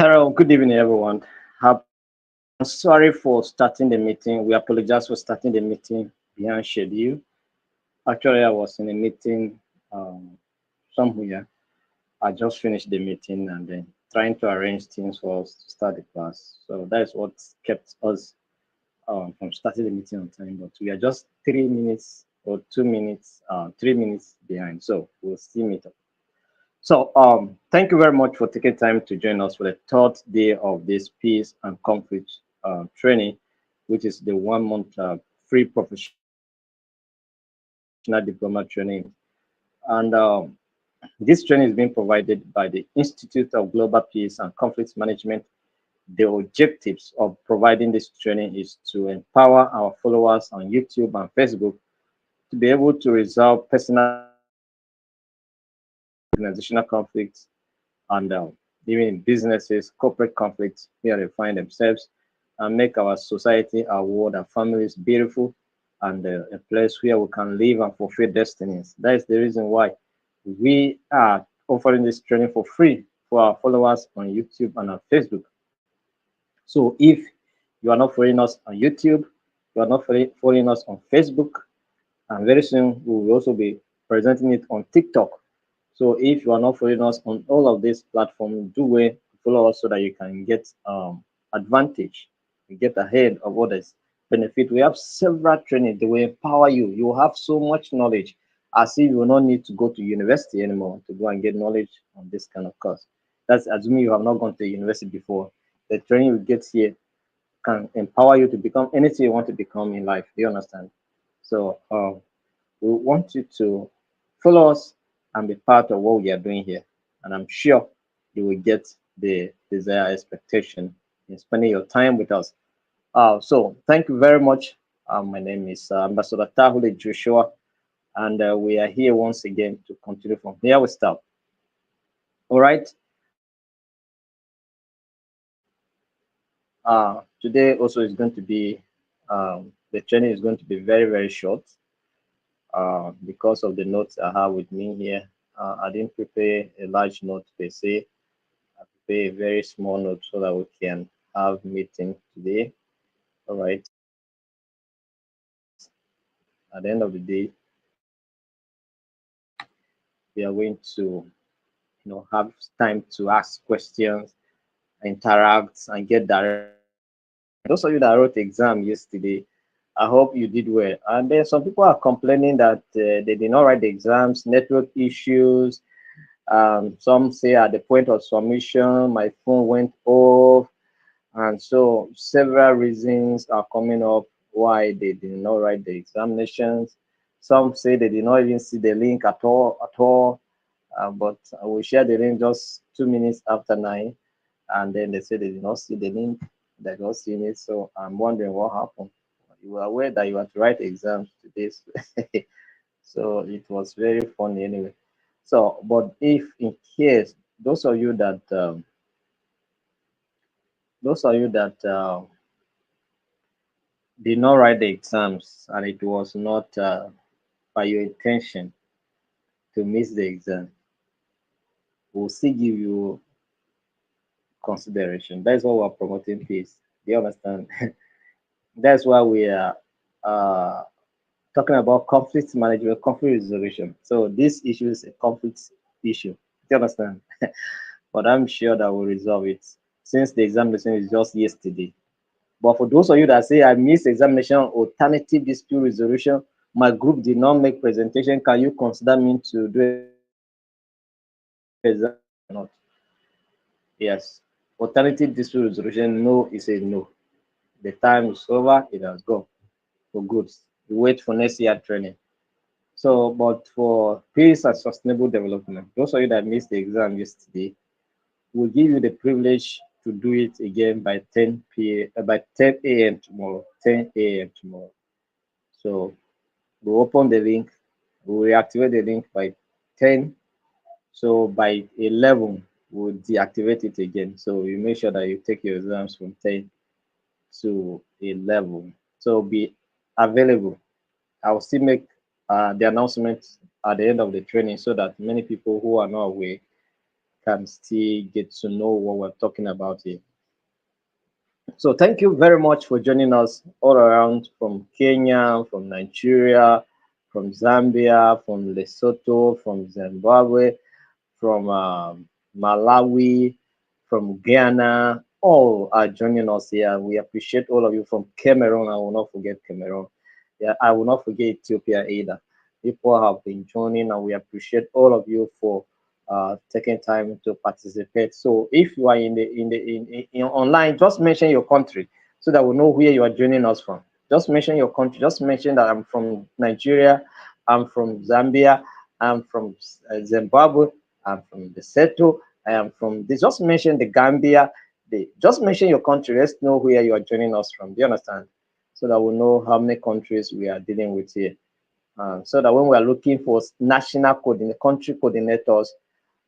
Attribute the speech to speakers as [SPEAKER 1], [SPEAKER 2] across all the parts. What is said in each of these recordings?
[SPEAKER 1] Hello, good evening, everyone. I'm sorry for starting the meeting. We apologize for starting the meeting behind schedule. Actually, I was in a meeting somewhere. I just finished the meeting and then trying to arrange things for us to start the class. So that is what kept us from starting the meeting on time. But we are just 3 minutes or 2 minutes, 3 minutes behind. So we'll still meet up. So, thank you very much for taking time to join us for the third day of this peace and conflict training, which is the 1 month free professional diploma training. And this training is being provided by the Institute of Global Peace and Conflict Management. The objectives of providing this training is to empower our followers on YouTube and Facebook to be able to resolve personal organizational conflicts and even in businesses, corporate conflicts, where they find themselves, and make our society, our world, our families beautiful and a place where we can live and fulfill destinies. That is the reason why we are offering this training for free for our followers on YouTube and on Facebook. So if you are not following us on YouTube, you are not following us on Facebook, and very soon we will also be presenting it on TikTok. So if you are not following us on all of these platforms, do way follow us so that you can get advantage, you get ahead of others. Benefit. We have several trainings that will empower you. You will have so much knowledge as if you will not need to go to university anymore to go and get knowledge on this kind of course. That's assuming you have not gone to university before. The training you get here can empower you to become anything you want to become in life. Do you understand? So we want you to follow us and be part of what we are doing here. And I'm sure you will get the desired expectation in spending your time with us. So thank you very much. My name is Ambassador Tahule Joshua, and we are here once again to continue from here we start. All right. Today also is going to be the training is going to be very very short because of the notes I have with me here. I didn't prepare a large note per se. I prepare a very small note so that we can have meeting today. All right. At the end of the day, we are going to have time to ask questions, interact, and get direct. Those of you that wrote the exam yesterday, I hope you did well. And then some people are complaining that they did not write the exams, network issues. Some say at the point of submission, my phone went off. And so several reasons are coming up why they did not write the examinations. Some say they did not even see the link at all. But I will share the link just 2 minutes after 9. And then they say they did not see the link. They not seen it. So I'm wondering what happened. You were aware that you had to write exams today. So it was very funny anyway. So, but if in case those of you that did not write the exams and it was not by your intention to miss the exam, we'll still give you consideration. That's why we're promoting peace. Do you understand? That's why we are uh, talking about conflict management, conflict resolution. So this issue is a conflict issue. Do you understand? But I'm sure that we'll resolve it since the examination is just yesterday. But for those of you that say I missed examination alternative dispute resolution, my group did not make presentation, can you consider me to do exam or not? Yes. Alternative dispute resolution, no is a no. The time is over, it has gone for good. We wait for next year training. So, but for peace and sustainable development, those of you that missed the exam yesterday, will give you the privilege to do it again by 10 a.m. tomorrow. 10 a.m. tomorrow. So we'll open the link, we'll reactivate the link by 10. So by 11, we'll deactivate it again. So you make sure that you take your exams from 10 to 11. So be available. I'll still make the announcement at the end of the training so that many people who are not aware can still get to know what we're talking about here. So thank you very much for joining us all around from Kenya, from Nigeria, from Zambia, from Lesotho, from Zimbabwe, from Malawi, from Ghana, all are joining us here. We appreciate all of you from Cameroon. I will not forget Cameroon. Yeah, I will not forget Ethiopia either. People have been joining, and we appreciate all of you for taking time to participate. So if you are in online, just mention your country so that we know where you are joining us from. Just mention your country. Just mention that I'm from Nigeria, I'm from Zambia, I'm from Zimbabwe, I'm from the Seto, I am from this. Just mention the Gambia. Just mention your country. Let's know where you are joining us from. Do you understand? So that we know how many countries we are dealing with here. So that when we are looking for national country coordinators,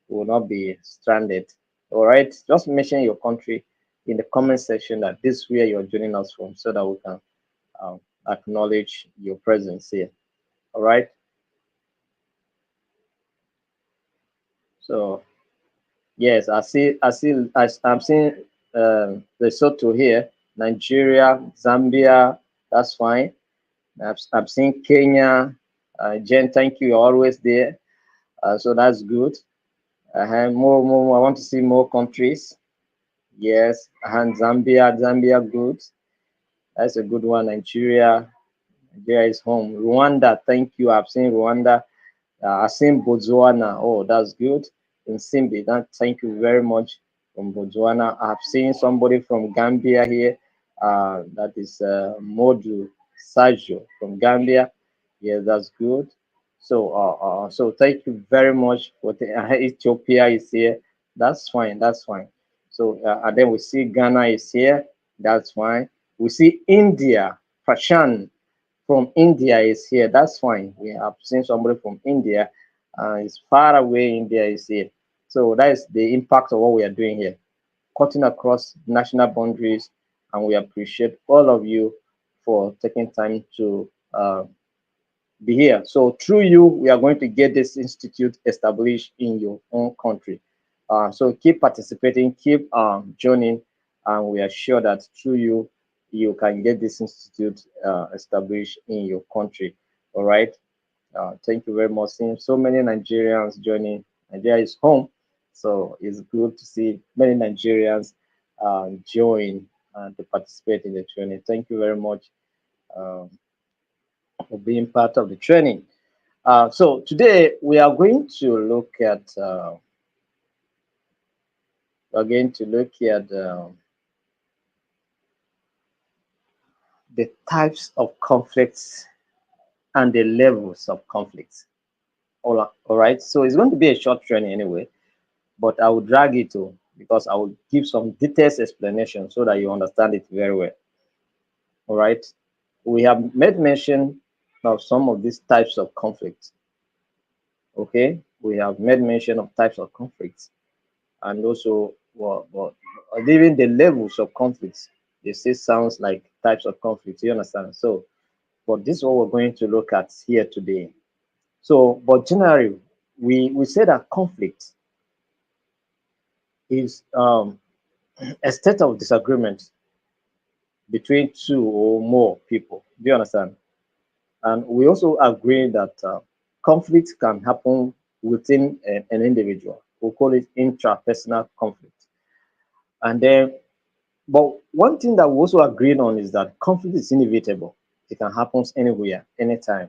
[SPEAKER 1] we will not be stranded. All right. Just mention your country in the comment section that this is where you're joining us from, so that we can acknowledge your presence here. All right. So yes, I'm seeing Lesotho here, Nigeria, Zambia. That's fine. I'm seeing Kenya. Jen, thank you. You're always there. So that's good. More. I want to see more countries. Yes, and Zambia, good. That's a good one. Nigeria is home. Rwanda, thank you. I've seen Rwanda. I've seen Botswana. Oh, that's good. In Simbi, thank you very much from Botswana. I've seen somebody from Gambia here. That is Modu Sajo from Gambia. Yeah, that's good. So thank you very much for Ethiopia is here. That's fine. That's fine. So and then we see Ghana is here. That's fine. We see India. Prashan from India is here. That's fine. We have seen somebody from India. It's far away. India is here. So that is the impact of what we are doing here, cutting across national boundaries, and we appreciate all of you for taking time to be here. So through you, we are going to get this institute established in your own country. So keep participating, keep joining, and we are sure that through you, you can get this institute established in your country. All right. Thank you very much. Seeing so many Nigerians joining. Nigeria is home, so it's good to see many Nigerians join to participate in the training. Thank you very much for being part of the training. So today we are going to look at the types of conflicts and the levels of conflicts. All right. So it's going to be a short training anyway, but I will drag it to because I will give some detailed explanation so that you understand it very well. All right. We have made mention of some of these types of conflicts. Okay. We have made mention of types of conflicts, and also even the levels of conflicts. They say sounds like types of conflicts. You understand? So, but this is what we're going to look at here today. So, but generally, we say that conflict is a state of disagreement between two or more people. Do you understand? And we also agree that conflict can happen within an individual. We call it intrapersonal conflict. And then, but one thing that we also agreed on is that conflict is inevitable. It can happen anywhere, anytime.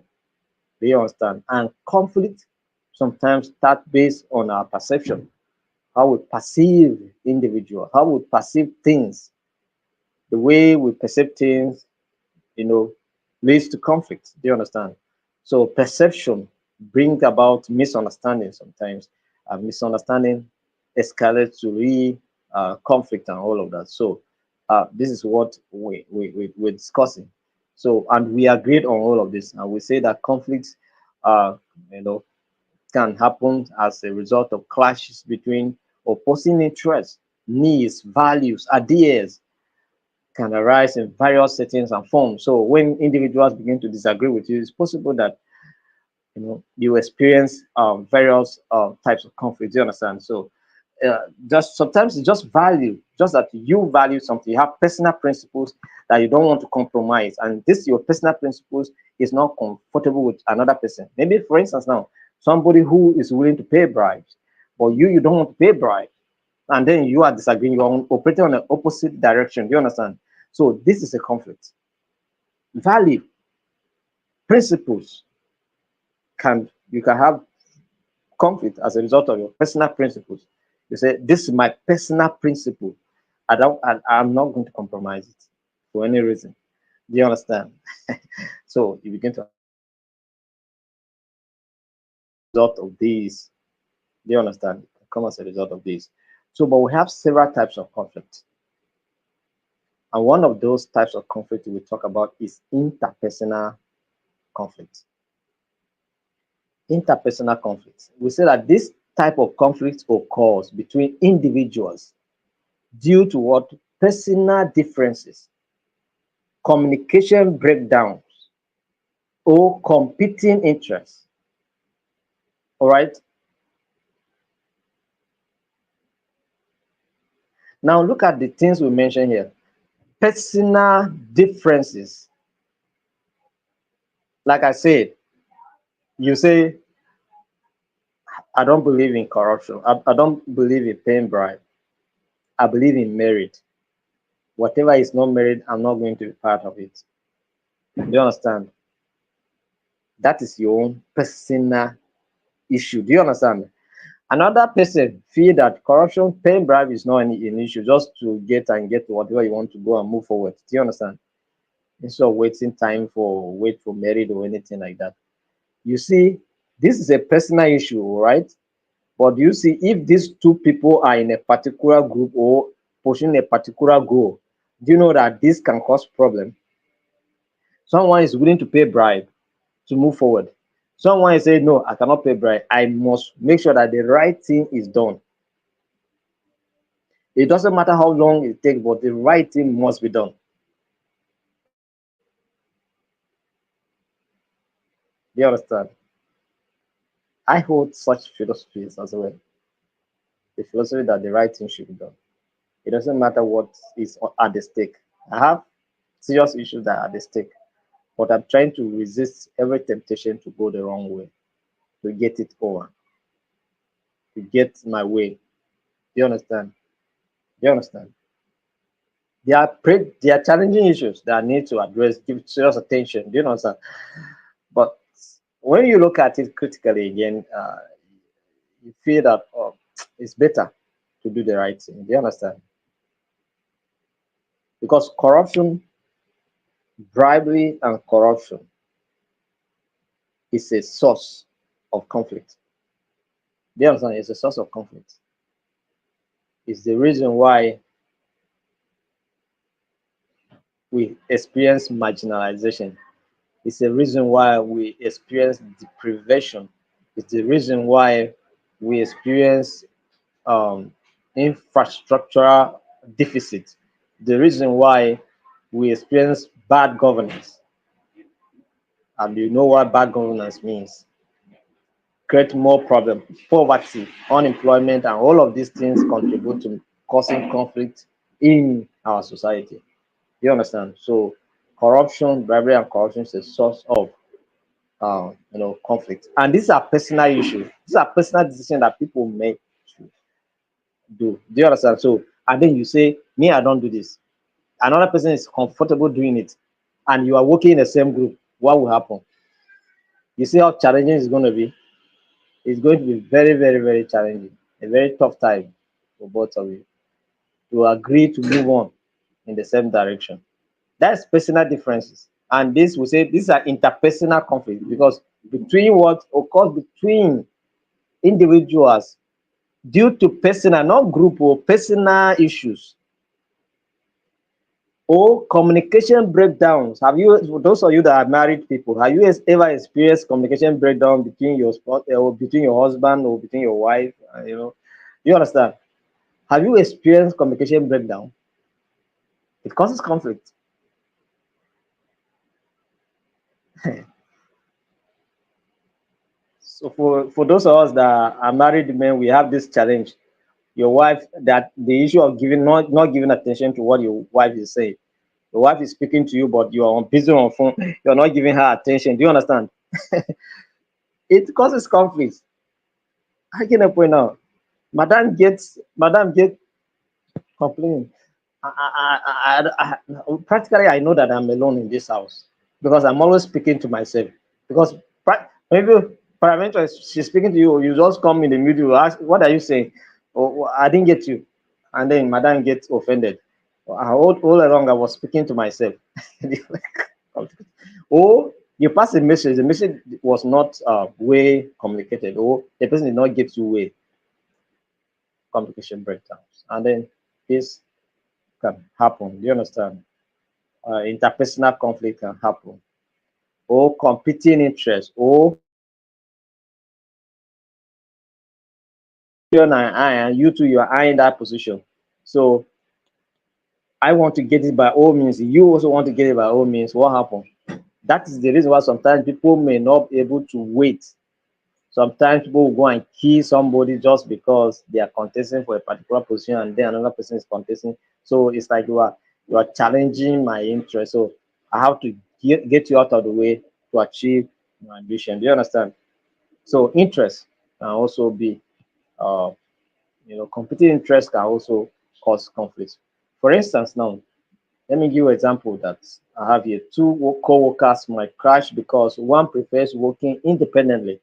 [SPEAKER 1] Do you understand? And conflict sometimes start based on our perception, how we perceive individual, how we perceive things. The way we perceive things, you know, leads to conflict. Do you understand? So perception brings about misunderstanding sometimes. Misunderstanding escalates to conflict and all of that. So this is what we're discussing. So, and we agreed on all of this, and we say that conflicts, uh, you know, can happen as a result of clashes between opposing interests, needs, values, ideas, can arise in various settings and forms. So when individuals begin to disagree with you, it's possible that you experience various types of conflict. You understand? So just sometimes it's just value, just that you value something. You have personal principles that you don't want to compromise, and this your personal principles is not comfortable with another person. Maybe, for instance, now somebody who is willing to pay bribes, but you don't want to pay bribes, and then you are disagreeing. You are operating on the opposite direction. Do you understand? So this is a conflict. Value, principles can you can have conflict as a result of your personal principles. You say, this is my personal principle. I'm not going to compromise it for any reason. Do you understand? So you begin to result of these. Do you understand? Come as a result of these. So, but we have several types of conflict. And one of those types of conflict we talk about is interpersonal conflict. Interpersonal conflict. We say that this type of conflict occurs between individuals due to what? Personal differences, communication breakdowns, or competing interests. All right. Now look at the things we mentioned here. Personal differences. Like I said, you say, I don't believe in corruption. I don't believe in paying bribe. I believe in merit. Whatever is not merit, I'm not going to be part of it. Do you understand? That is your own personal issue. Do you understand? Another person feel that corruption, paying bribe is not an issue, just to get whatever you want to go and move forward. Do you understand? Instead of waiting time for wait for merit or anything like that. You see, this is a personal issue, right? But you see, if these two people are in a particular group or pushing a particular goal, do you know that this can cause problem? Someone is willing to pay bribe to move forward. Someone is saying, no, I cannot pay bribe. I must make sure that the right thing is done. It doesn't matter how long it takes, but the right thing must be done. Do you understand? I hold such philosophies as well. The philosophy that the right thing should be done. It doesn't matter what is at the stake. I have serious issues that are at the stake, but I'm trying to resist every temptation to go the wrong way, to get it over, to get my way. Do you understand? Do you understand? There are challenging issues that I need to address, give serious attention. Do you understand? But when you look at it critically again, you feel that it's better to do the right thing. Do you understand? Because corruption, bribery, and corruption is a source of conflict. Do you understand? It's a source of conflict. It's the reason why we experience marginalization. It's the reason why we experience deprivation. It's the reason why we experience um, infrastructural deficit. The reason why we experience bad governance. And you know what bad governance means. Create more problem, poverty, unemployment, and all of these things contribute to causing conflict in our society. You understand? So corruption, bribery, and corruption is a source of conflict. And these are personal issues. These are personal decisions that people make to do. Do you understand? So, and then you say, me, I don't do this. Another person is comfortable doing it, and you are working in the same group. What will happen? You see how challenging it's going to be? It's going to be very, very, very challenging. A very tough time for both of you to agree to move on in the same direction. That's personal differences. And this we say these are interpersonal conflicts because between what occurs between individuals due to personal, not group or personal issues or communication breakdowns. Have you, those of you that are married people, have you ever experienced communication breakdown between your spouse or between your husband or between your wife? You understand? Have you experienced communication breakdown? It causes conflict. So for those of us that are married men, we have this challenge. Your wife, that the issue of giving not giving attention to what your wife is saying. Your wife is speaking to you, but you are busy on phone. You're not giving her attention. Do you understand? It causes conflict. I can point out. Madam gets complaining. Practically, I know that I'm alone in this house because I'm always speaking to myself. Because maybe parameter, she's speaking to you, you just come in the middle, you ask, "What are you saying?" Oh, I didn't get you, and then Madam gets offended. All along, I was speaking to myself. Or you pass a message, the message was not way communicated, or the person did not get you way communication breakdowns, and then this can happen. Do you understand? Interpersonal conflict can happen, or competing interests, or you and I, and you two, you are eyeing that position. So I want to get it by all means. You also want to get it by all means. What happened? That is the reason why sometimes people may not be able to wait. Sometimes people will go and kill somebody just because they are contesting for a particular position, and then another person is contesting. So it's like you are challenging my interest. So I have to get you out of the way to achieve my ambition. Do you understand? So interest can also be, uh, competing interest can also cause conflict. For instance, now let me give you an example that I have here. Two co-workers might crash because one prefers working independently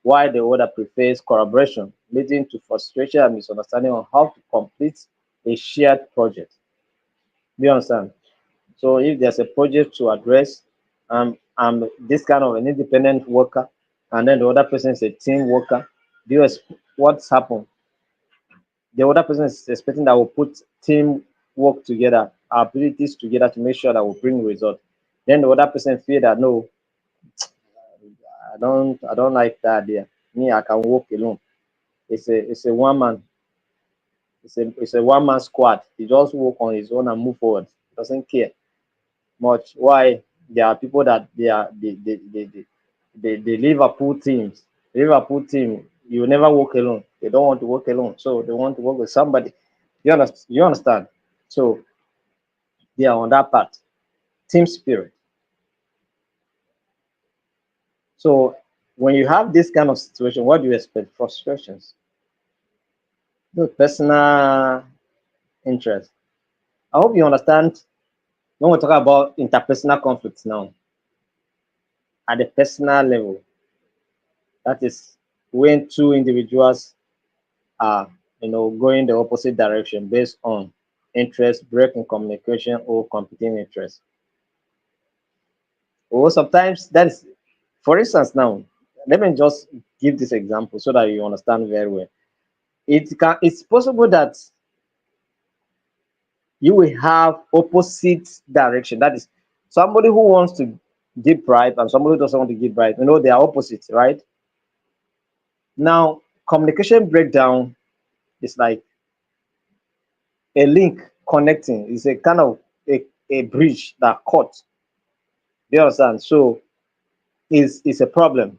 [SPEAKER 1] while the other prefers collaboration, leading to frustration and misunderstanding on how to complete a shared project. Do you understand? So if there's a project to address, I'm this kind of an independent worker, and then the other person is a team worker. What's happened? The other person is expecting that we'll put team work together, our abilities together to make sure that we'll bring result. Then the other person feel that no, I don't like that idea. Me, I can work alone. It's a one man squad. He just work on his own and move forward. Doesn't care much. Why? There are people that they are the Liverpool teams. Liverpool team, you never work alone. They don't want to work alone, so they want to work with somebody. You understand? So they are on that part. Team spirit. So when you have this kind of situation, what do you expect? Frustrations, no personal interest. I hope you understand when we talk about interpersonal conflicts now at the personal level. That is when two individuals are, going the opposite direction based on interest, break in communication, or competing interests. Or sometimes that is, for instance, now let me just give this example so that you understand very well. It's possible that you will have opposite direction. That is, somebody who wants to give bribe and somebody who doesn't want to give bribe. They are opposites, right? Now, communication breakdown is like a link connecting. It's a kind of a bridge that cut. Do you understand? So it's a problem.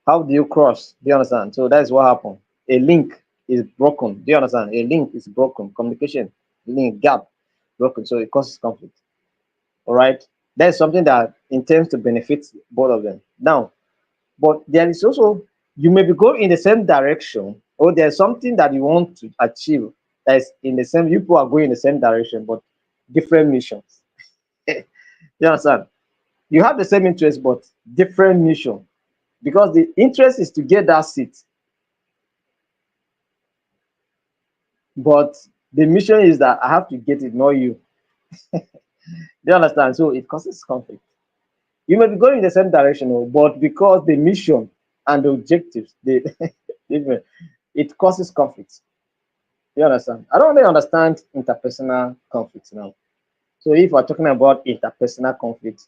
[SPEAKER 1] How do you cross? Do you understand? So that's what happened. A link is broken. Do you understand? A link is broken. Communication link gap broken. So it causes conflict. All right. That's something that intends to benefit both of them. Now, but there is also, you may be going in the same direction, or there's something that you want to achieve that is in the same, you people are going in the same direction, but different missions. You understand? You have the same interest, but different mission. Because the interest is to get that seat, but the mission is that I have to get it, not you. Do you understand? So it causes conflict. You may be going in the same direction, but because the mission and the objectives, they different, it causes conflict. You understand? I don't really understand interpersonal conflicts now. So if we're talking about interpersonal conflict,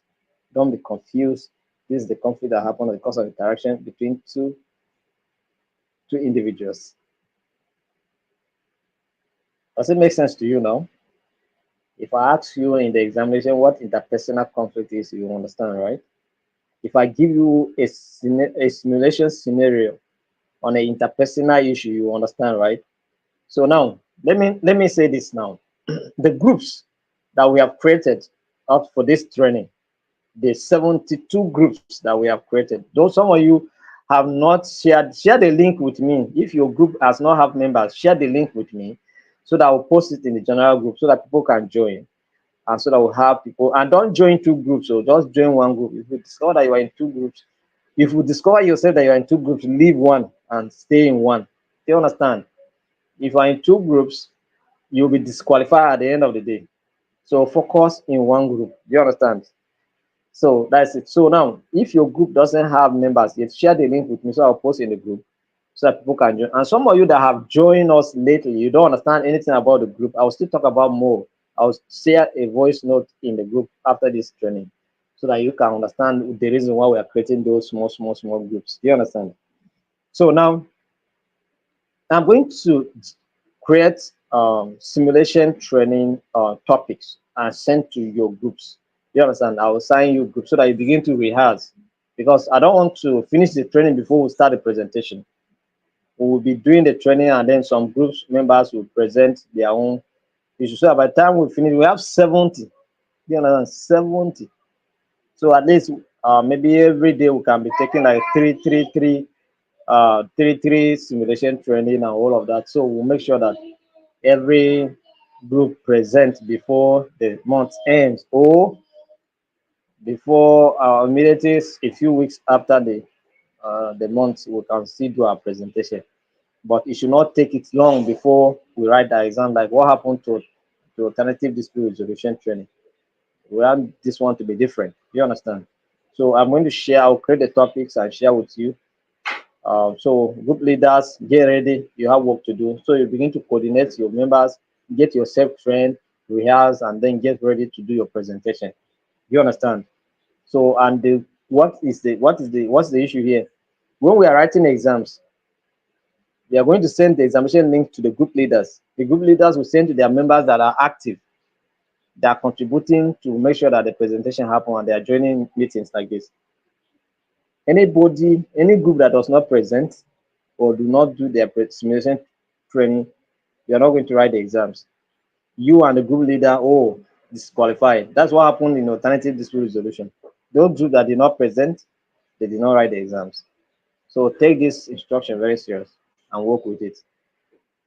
[SPEAKER 1] don't be confused. This is the conflict that happens because of interaction between two individuals. Does it make sense to you now? If I ask you in the examination what interpersonal conflict is, you understand, right? If I give you a simulation scenario on an interpersonal issue, you understand, right? So now let me say this now. The groups that we have created out for this training, the 72 groups that we have created. Though some of you have not shared, share the link with me. If your group has not have members, share the link with me so that I'll post it in the general group so that people can join and so that we'll have people. And don't join two groups, so just join one group. If you discover that you are in two groups, if you discover yourself that you are in two groups, leave one and stay in one. Do you understand? If you are in two groups, you'll be disqualified at the end of the day. So focus in one group. Do you understand? So that's it. So now, if your group doesn't have members yet, share the link with me so I'll post in the group so that people can join. And some of you that have joined us lately, you don't understand anything about the group. I'll still talk about more. I'll share a voice note in the group after this training so that you can understand the reason why we are creating those small groups. Do you understand? So now I'm going to create simulation training topics and send to your groups. You understand? I will assign you groups so that you begin to rehearse because I don't want to finish the training before we start the presentation. We will be doing the training and then some groups members will present their own issues. So by the time we finish, we have 70. You understand? 70. So at least maybe every day we can be taking like three simulation training and all of that. So we'll make sure that every group present before the month ends or before immediately a few weeks after the month we can still do our presentation, but it should not take it long before we write the exam like what happened to alternative dispute resolution training. We want this one to be different. You understand? So I'm going to share, I'll create the topics and share with you. So group leaders, get ready. You have work to do. So you begin to coordinate your members, get yourself trained, rehearse, and then get ready to do your presentation. You understand? So and what's the issue here? When we are writing exams, they are going to send the examination link to the group leaders. The group leaders will send to their members that are active, that are contributing to make sure that the presentation happen and they are joining meetings like this. Anybody, any group that does not present or do not do their simulation training, you are not going to write the exams. You and the group leader, oh, disqualified. That's what happened in alternative dispute resolution. Those groups that did not present, they did not write the exams. So take this instruction very serious and work with it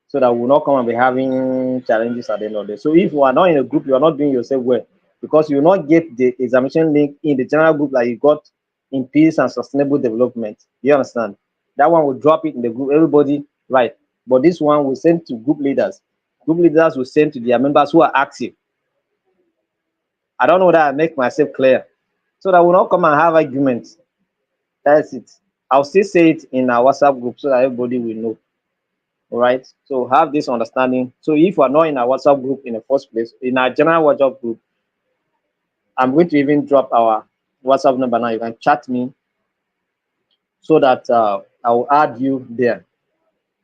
[SPEAKER 1] so that we will not come and be having challenges at the end of the day. So if you are not in a group, you are not doing yourself well because you will not get the examination link in the general group like you got in peace and sustainable development. You understand? That one will drop it in the group, everybody, right? But this one will send to group leaders. Group leaders will send to their members who are active. I don't know that I make myself clear. So that we will not come and have arguments. That's it. I'll still say it in our WhatsApp group so that everybody will know. All right. So have this understanding. So if you are not in our WhatsApp group in the first place, in our general WhatsApp group, I'm going to even drop our WhatsApp number now. You can chat me so that I will add you there.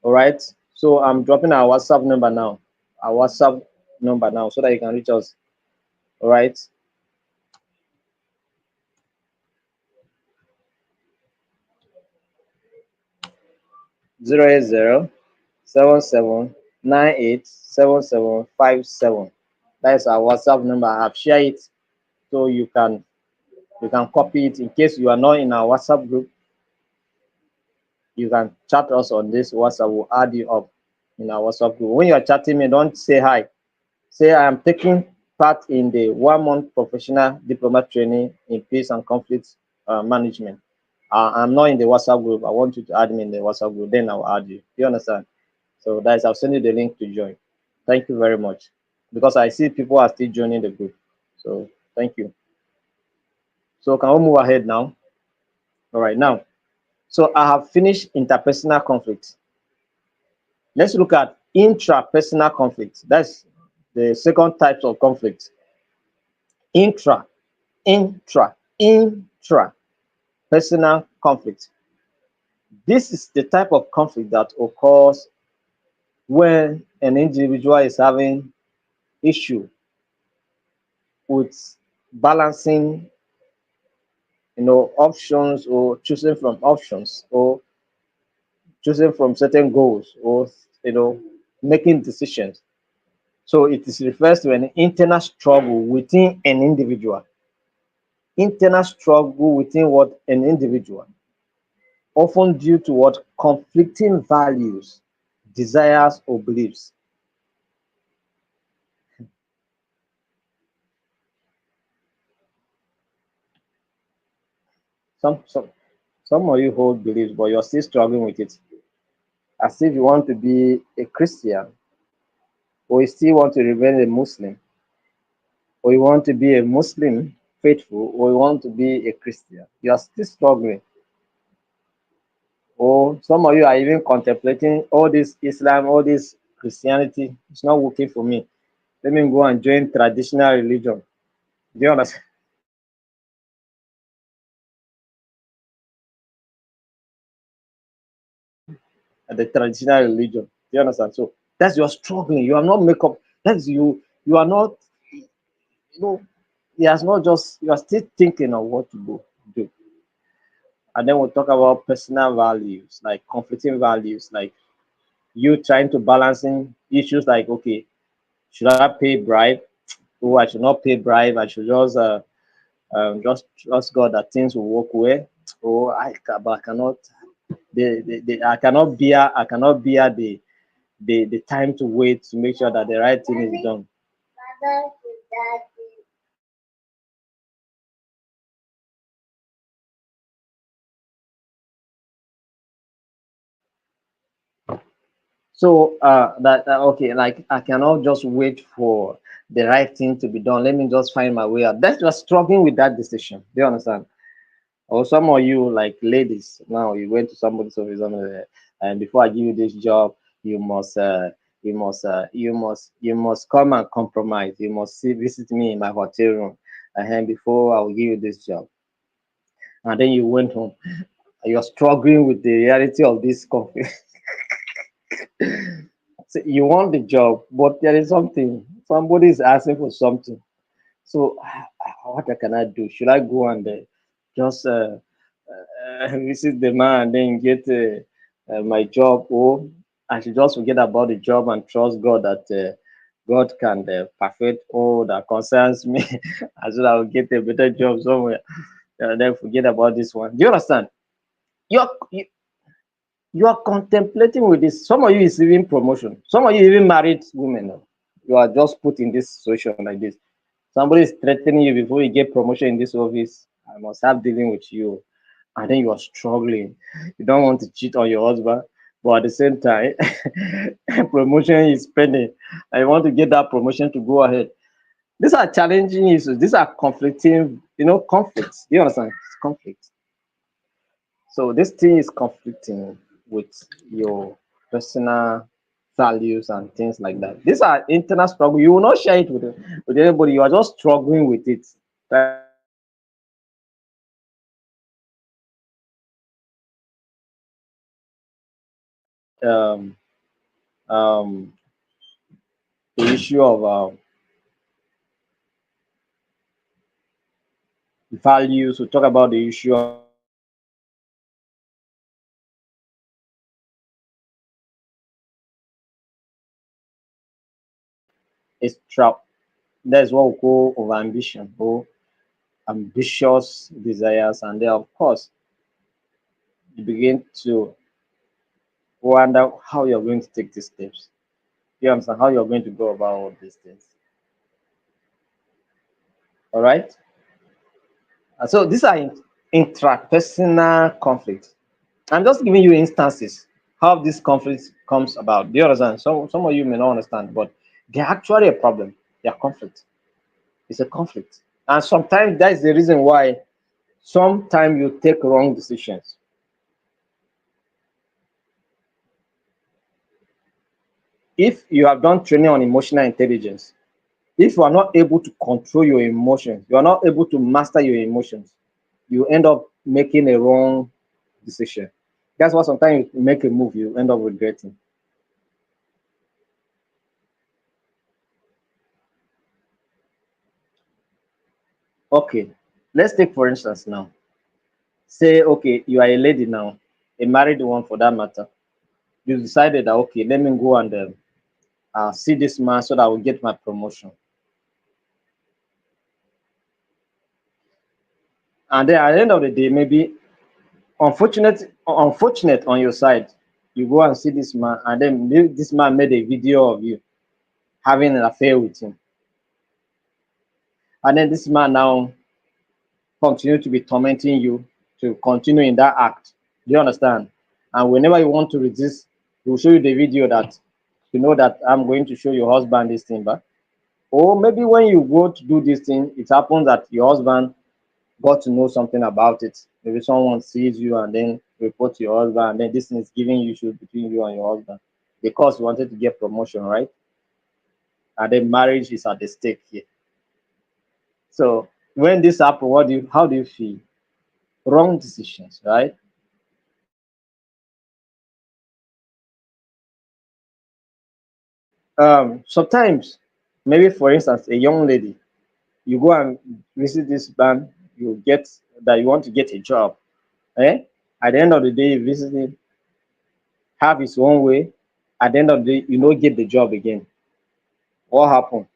[SPEAKER 1] All right. So I'm dropping our WhatsApp number now. Our WhatsApp number now so that you can reach us. All right. 08077987757. That's our WhatsApp number. I have shared it so you can copy it in case you are not in our WhatsApp group. You can chat us on this WhatsApp. We'll add you up in our WhatsApp group. When you are chatting me, don't say hi. Say I am taking part in the 1 month professional diploma training in peace and conflict management. I'm not in the WhatsApp group. I want you to add me in the WhatsApp group. Then I'll add you. You understand? So that's I'll send you the link to join. Thank you very much. Because I see people are still joining the group. So thank you. So can we move ahead now? All right, now. So I have finished interpersonal conflict. Let's look at intrapersonal conflict. That's the second type of conflict. Intra, intra personal conflict. This is the type of conflict that occurs when an individual is having issue with balancing, options or choosing from options or choosing from certain goals or making decisions. So it is refers to an internal struggle within an individual. Internal struggle within what an individual, often due to what conflicting values, desires, or beliefs. Some some some of you hold beliefs, but you're still struggling with it. As if you want to be a Christian, or you still want to remain a Muslim, or you want to be a Muslim faithful, or you want to be a Christian. You are still struggling. Or some of you are even contemplating all this Islam, all this Christianity. It's not working for me. Let me go and join traditional religion. Do you understand? The traditional religion. Do you understand? So that's you're struggling. You are not make up. That's you. You are not. You know. He has not just. You are still thinking of what to do. And then we'll talk about personal values, like conflicting values, like you trying to balancing issues like, okay, should I pay bribe? Oh, I should not pay bribe. I should just trust God that things will work well. Oh, but I cannot. I cannot bear. I cannot bear the time to wait to make sure that the right thing is done. So okay, like I cannot just wait for the right thing to be done. Let me just find my way out. That's just struggling with that decision. Do you understand? Or some of you like ladies now, you went to somebody's office and before I give you this job, you must you must come and compromise. You must visit me in my hotel room, and before I will give you this job. And then you went home. You're struggling with the reality of this conflict. So you want the job, but there is something. Somebody is asking for something. So what can I do? Should I go and just visit the man and then get my job, or I should just forget about the job and trust God that God can perfect all that concerns me, as well I will get a better job somewhere, and then forget about this one. Do you understand? You're you, you are contemplating with this. Some of you is even promotion. Some of you even married women. You are just put in this situation like this. Somebody is threatening you before you get promotion in this office. I must have dealing with you. And then you are struggling. You don't want to cheat on your husband, but at the same time, promotion is pending. I want to get that promotion to go ahead. These are challenging issues. These are conflicting, conflicts. Do you understand? It's conflict. So this thing is conflicting with your personal values and things like that. These are internal struggle. You will not share it with anybody. You are just struggling with it. Um, um, the issue of values. We talk about the issue of extra. That's what we call over ambition or ambitious desires, and then of course you begin to wonder how you're going to take these steps. You understand how you're going to go about all these things. All right. So these are intrapersonal conflicts. I'm just giving you instances how this conflict comes about. Do you understand? Some of you may not understand, but they're actually a problem. They're conflict. It's a conflict. And sometimes that is the reason why sometimes you take wrong decisions. If you have done training on emotional intelligence, if you are not able to control your emotions, you are not able to master your emotions, you end up making a wrong decision. That's why sometimes you make a move, you end up regretting. Okay, let's take for instance now. Say, okay, you are a lady now, a married one for that matter. You decided that okay, let me go and see this man so that I will get my promotion. And then at the end of the day, maybe unfortunate on your side, you go and see this man, and then this man made a video of you having an affair with him. And then this man now continue to be tormenting you to continue in that act. Do you understand? And whenever you want to resist, he will show you the video that you know that I'm going to show your husband this thing. But or maybe when you go to do this thing, it happens that your husband got to know something about it. Maybe someone sees you and then report to your husband, and then this thing is giving you issues between you and your husband because you wanted to get promotion, right? And then marriage is at the stake here. So when this happens, how do you feel? Wrong decisions, right? Sometimes, maybe for instance, a young lady, you go and visit this man, you get that you want to get a job. Eh? At the end of the day, you visit him, have his own way. At the end of the day, you don't get the job again. What happened?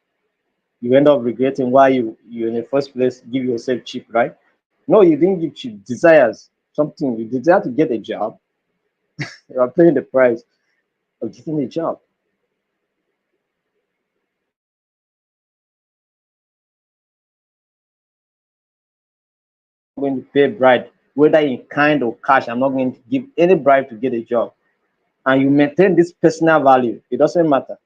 [SPEAKER 1] You end up regretting why you in the first place give yourself cheap, right? No, you didn't give cheap desires. Something you desire to get a job, you are paying the price of getting a job. I'm going to pay bribe, whether in kind or cash. I'm not going to give any bribe to get a job. And you maintain this personal value. It doesn't matter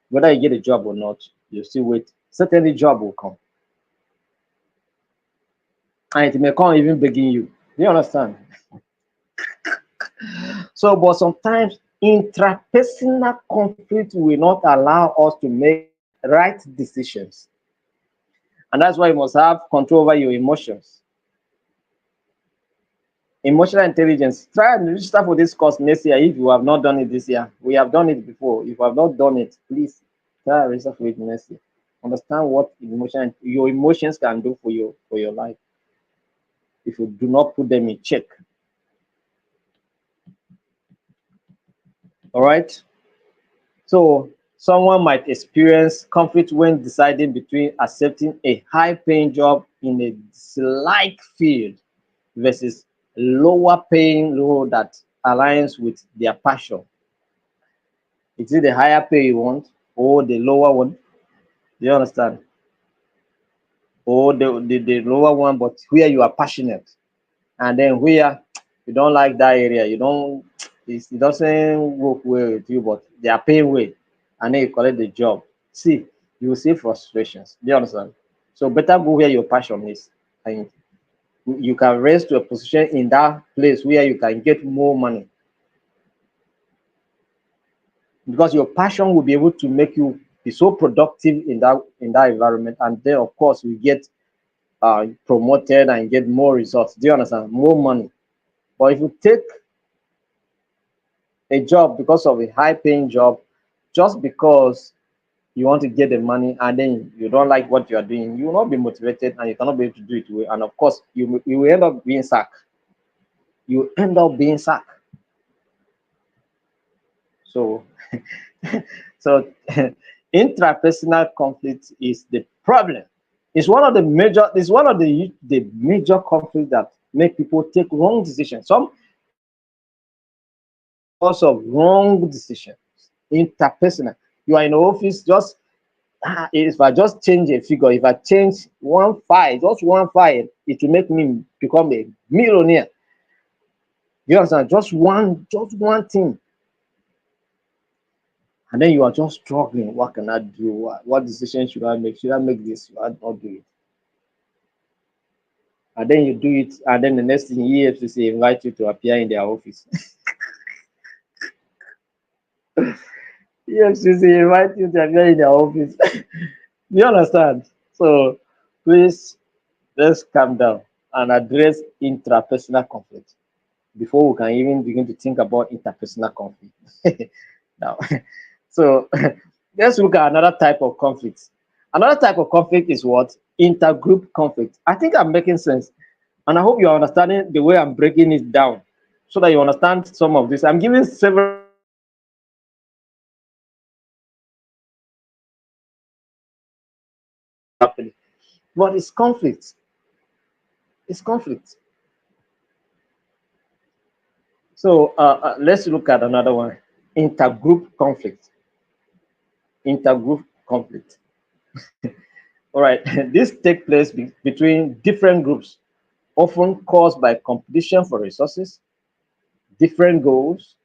[SPEAKER 1] whether you get a job or not. You still wait. Certainly, job will come, and it may come even begging you. Do you understand? So, but sometimes intrapersonal conflict will not allow us to make right decisions, and that's why you must have control over your emotions. Emotional intelligence. Try and register for this course next year if you have not done it this year. We have done it before. If you have not done it, please try and register for it next year. Understand what your emotions can do for your life if you do not put them in check. All right. So someone might experience conflict when deciding between accepting a high-paying job in a dislike field versus lower paying role that aligns with their passion. Is it the higher pay you want or the lower one? Do you understand? Or the lower one, but where you are passionate. And then where you don't like that area, you don't, it doesn't work well with you, but they are paying well. And then you collect the job. See, you will see frustrations. Do you understand? So better go where your passion is. And you can raise to a position in that place where you can get more money because your passion will be able to make you be so productive in that environment, and then of course you get promoted and get more results. Do you understand? More money. But if you take a job because of a high paying job, just because you want to get the money and then you don't like what you are doing, you will not be motivated and you cannot be able to do it well. And of course, you will end up being sacked. You end up being sacked. So so intrapersonal conflict is the problem. It's one of the major conflicts that make people take wrong decisions. Some because of wrong decisions. Interpersonal. You are in the office, just if I just change a figure, if I change just one file, it will make me become a millionaire. You understand? Just one thing. And then you are just struggling. What can I do? What decision should I make? Should I make this? Should I not do it? And then you do it, and then the next thing EFCC invite you to appear in their office. EFCC invite you to appear in their office. You understand? So please, let's calm down and address intrapersonal conflict before we can even begin to think about interpersonal conflict. Now, so let's look at another type of conflict. Another type of conflict is what? Intergroup conflict. I think I'm making sense. And I hope you're understanding the way I'm breaking it down so that you understand some of this. I'm giving several happening. But it's conflict. It's conflict. So let's look at another one. Intergroup conflict. Intergroup conflict. All right. This take place between different groups, often caused by competition for resources, different goals,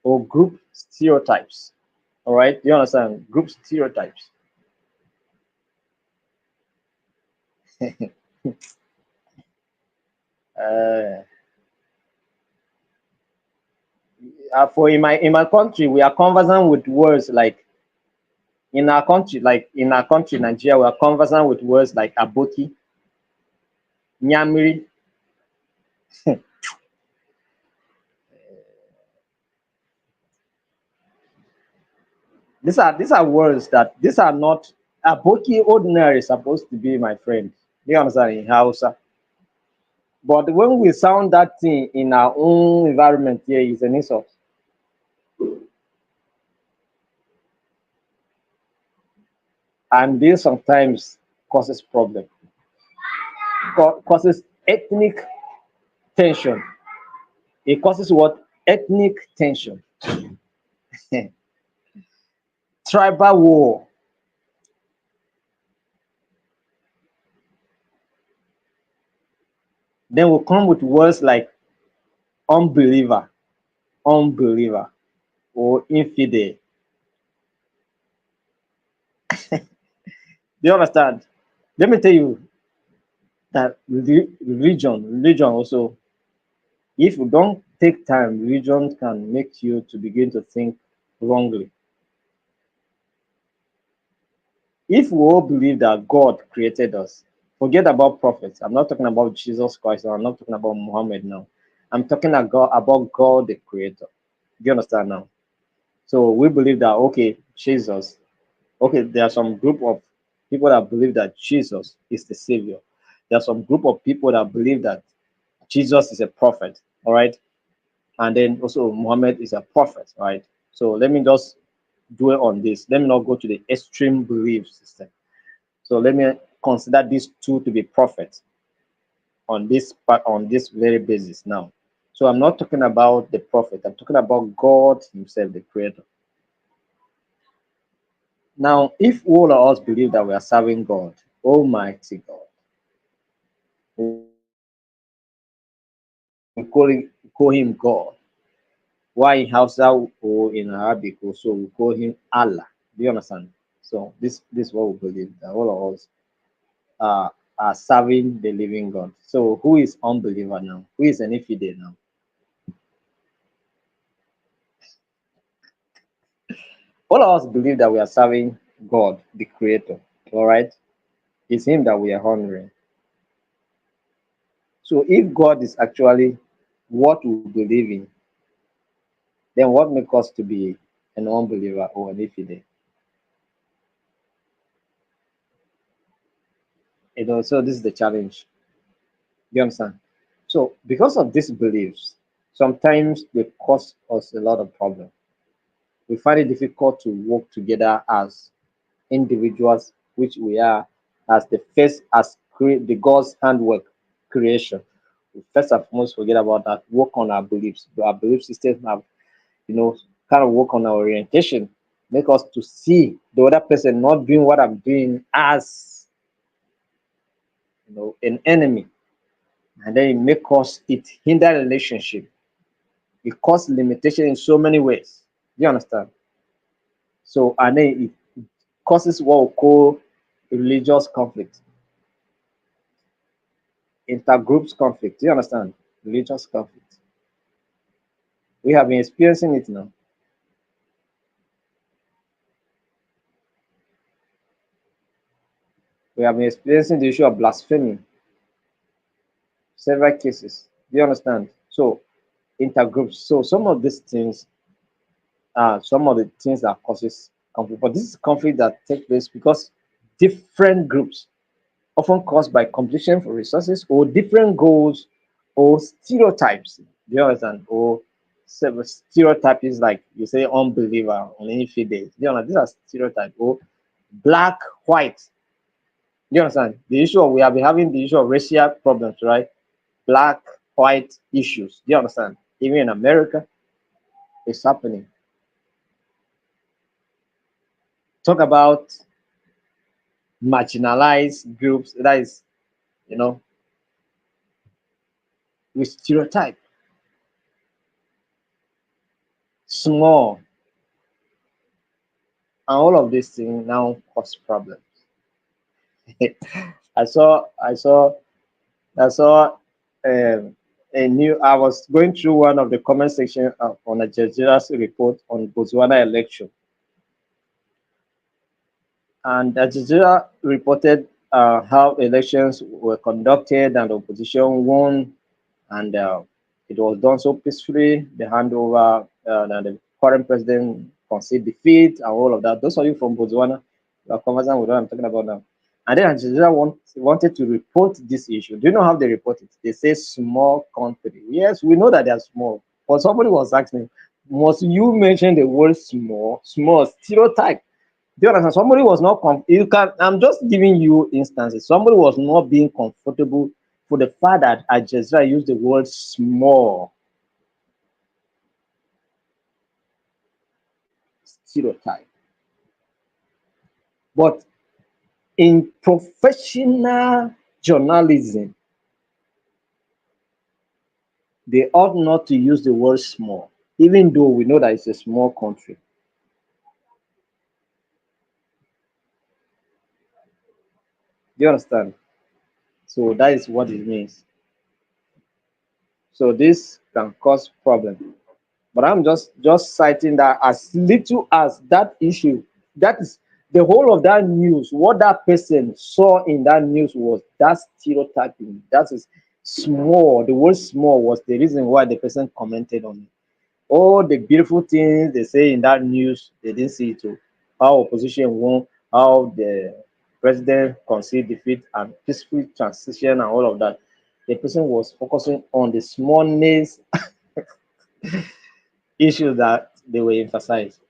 [SPEAKER 1] or group stereotypes. All right. You understand? Group stereotypes. uh, for in my country, we are conversant with words like in our country, Nigeria, we are conversant with words like aboki, nyamiri. These are words that these are not aboki ordinary is supposed to be my friend. Do you understand in Hausa? But when we sound that thing in our own environment here, it's an insult. And this sometimes causes problem, causes ethnic tension. It causes what? Ethnic tension, tribal war. Then we come with words like unbeliever, unbeliever, or infidel. Do you understand? Let me tell you that religion also, if you don't take time, religion can make you to begin to think wrongly. If we all believe that God created us, forget about prophets. I'm not talking about Jesus Christ, or I'm not talking about Muhammad now. I'm talking about God the creator. Do you understand now? So we believe that, okay, Jesus, okay, there are some group of people that believe that Jesus is the savior. There are some group of people that believe that Jesus is a prophet, all right? And then also Muhammad is a prophet, right? So let me just dwell on this. Let me not go to the extreme belief system. So let me consider these two to be prophets on this part, on this very basis now. So I'm not talking about the prophet, I'm talking about God Himself, the creator. Now, if all of us believe that we are serving God, Almighty God, we call him God. Why in Hausa or in Arabic also we call him Allah. Do you understand? So this is what we believe, that all of us are serving the living God. So who is unbeliever now? Who is an infidel now? All of us believe that we are serving God, the Creator. All right, it's Him that we are honoring. So if God is actually what we believe in, then what makes us to be an unbeliever or an infidel? So this is the challenge. You understand? So because of these beliefs, sometimes they cause us a lot of problems. We find it difficult to work together as individuals, which we are, as the first, as the God's handwork creation. We first and foremost forget about that. Work on our beliefs. Our belief systems have, kind of work on our orientation. Make us to see the other person not doing what I'm doing as, an enemy, and then it make us it hinder relationship. It cause limitation in so many ways. Do you understand? So and then it causes what we call religious conflict, intergroups conflict. Do you understand? Religious conflict. We have been experiencing it now. We have been experiencing the issue of blasphemy, several cases. Do you understand? So intergroups. So some of the things that causes conflict. But this is conflict that takes place because different groups, often caused by competition for resources or different goals or stereotypes. Do you understand? Or several stereotypes like you say unbeliever or infidel. Do you understand? These are stereotypes or black, white. Do you understand? The issue of, we have been having the issue of racial problems, right? Black, white issues. Do you understand? Even in America, it's happening. Talk about marginalized groups. That is, you know, with stereotype, small, and all of these things now cause problems. I saw, I saw, I saw a new. I was going through one of the comment section on a Jazeera's report on Botswana election, and Al Jazeera reported how elections were conducted and the opposition won, and it was done so peacefully. The handover, and the current president conceded defeat and all of that. Those of you from Botswana are conversant with what I'm talking about now. And then Al Jazeera wanted to report this issue. Do you know how they report it? They say small country. Yes, we know that they are small. But somebody was asking me, must you mention the word small? Small stereotype. Do you understand? Somebody was not you can, I'm just giving you instances. Somebody was not being comfortable for the fact that Al Jazeera used the word small stereotype. But in professional journalism, they ought not to use the word small, even though we know that it's a small country. Do you understand? So that is what it means. So this can cause problem. But I'm just citing that as little as that issue, that is the whole of that news. What that person saw in that news was that stereotyping. That is small. The word small was the reason why the person commented on it. All the beautiful things they say in that news, they didn't see it too. How opposition won, how the president conceded defeat and peaceful transition and all of that. The person was focusing on the smallness issues that they were emphasized.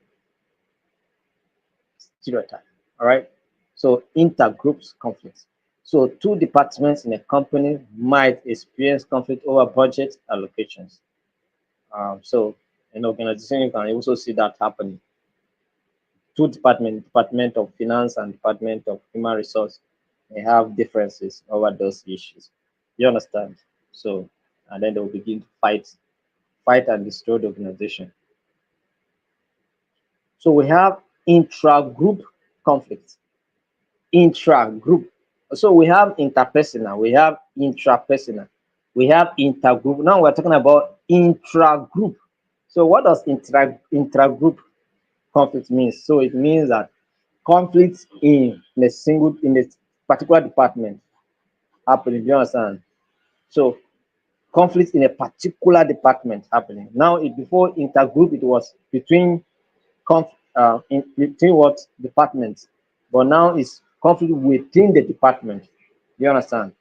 [SPEAKER 1] Stereotype. All right. So intergroups conflicts. So two departments in a company might experience conflict over budget allocations. So in organization, you can also see that happening. Two departments, Department of Finance and Department of Human Resource, may have differences over those issues. You understand? So, and then they'll begin to fight and destroy the organization. So we have intra-group conflicts. Intra-group. So we have interpersonal, we have intrapersonal, we have intergroup. Now we're talking about intra-group. So what does intra-group conflict mean? So it means that conflicts in a particular department happening. Do you understand? So conflicts in a particular department happening. Now, before intergroup, it was between what departments, but now it's conflict within the department. Do you understand?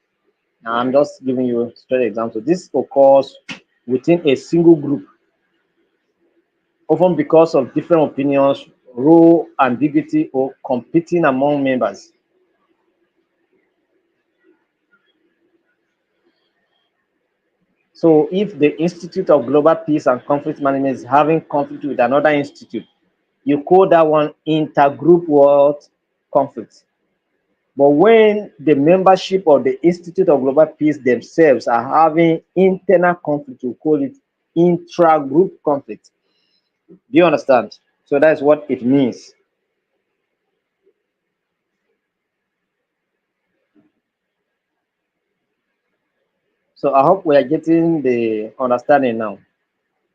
[SPEAKER 1] Now, I'm just giving you a straight example. This occurs within a single group, often because of different opinions, role ambiguity, or competing among members. So if the Institute of Global Peace and Conflict Management is having conflict with another institute, you call that one intergroup world conflict. But when the membership of the Institute of Global Peace themselves are having internal conflict, you call it intra-group conflict. Do you understand? So that's what it means. So I hope we are getting the understanding now.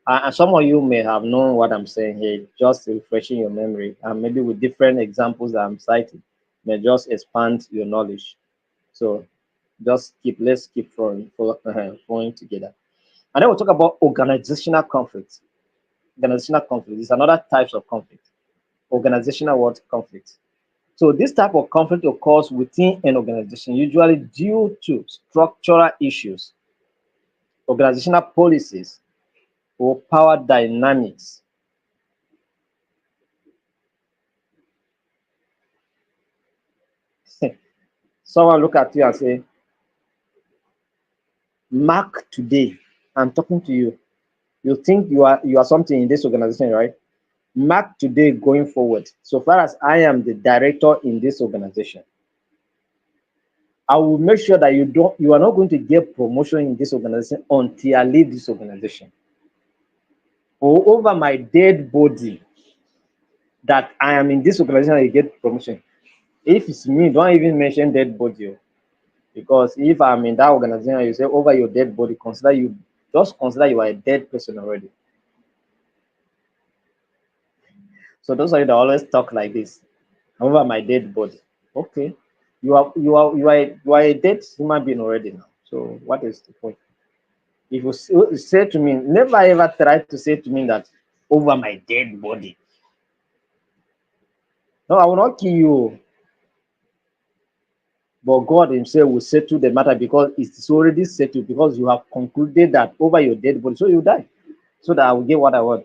[SPEAKER 1] And some of you may have known what I'm saying here, just refreshing your memory, and maybe with different examples that I'm citing, may just expand your knowledge. So let's keep flowing together. And then we'll talk about organizational conflict. Organizational conflict is another types of conflict. Organizational what conflict. So this type of conflict occurs within an organization, usually due to structural issues, organizational policies, or power dynamics. Someone look at you and say, Mark today, I'm talking to you. You think you are something in this organization, right? Mark today going forward. So far as I am the director in this organization, I will make sure that you are not going to get promotion in this organization until I leave this organization. Or over my dead body that I am in this organization, I get promotion. If it's me, don't even mention dead body. Because if I'm in that organization, you say over your dead body, consider you are a dead person already. So those are you that always talk like this over my dead body. Okay, you are a dead human being already now. So what is the point? If you say to me, never ever try to say to me that over my dead body. No, I will not kill you. But God Himself will settle the matter because it's already settled, because you have concluded that over your dead body, so you die, so that I will get what I want.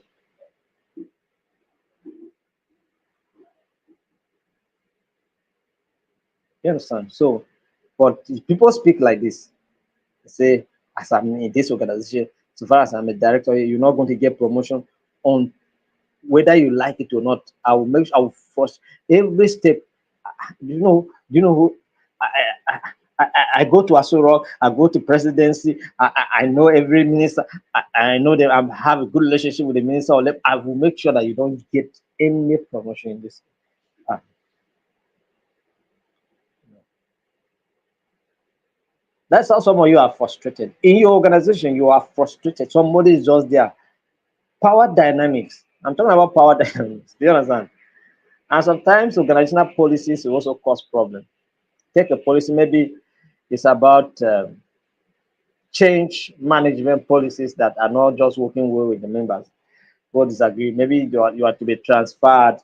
[SPEAKER 1] You understand? So, but people speak like this. They say, as I'm in this organization, so far as I'm a director, you're not going to get promotion on whether you like it or not. I will force every step. Do you know who I go to Asuro, I go to presidency, I know every minister, I know that I have a good relationship with the minister. I will make sure that you don't get any promotion in this. Ah, that's how some of you are frustrated. In your organization, you are frustrated. Somebody is just there. Power dynamics. I'm talking about power dynamics. Do you understand? And sometimes organizational policies will also cause problems. Take a policy, maybe it's about change management policies that are not just working well with the members. Both disagree. Maybe you are to be transferred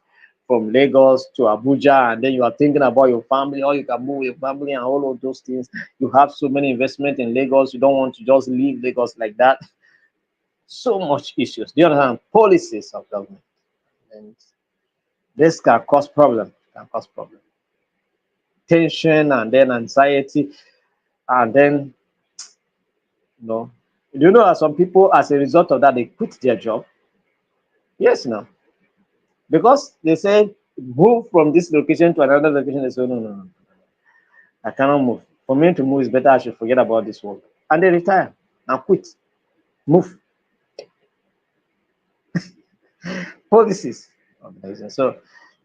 [SPEAKER 1] from Lagos to Abuja, and then you are thinking about your family, or you can move your family and all of those things. You have so many investment in Lagos, you don't want to just leave Lagos like that. So much issues. Do you understand? Policies of government. And this can cause problem. Can cause problem. Tension and then anxiety, and then do you know that some people, as a result of that, they quit their job? Yes, no, because they say move from this location to another location. They say no, I cannot move. For me to move is better. I should forget about this work, and they retire and quit. Move policies. So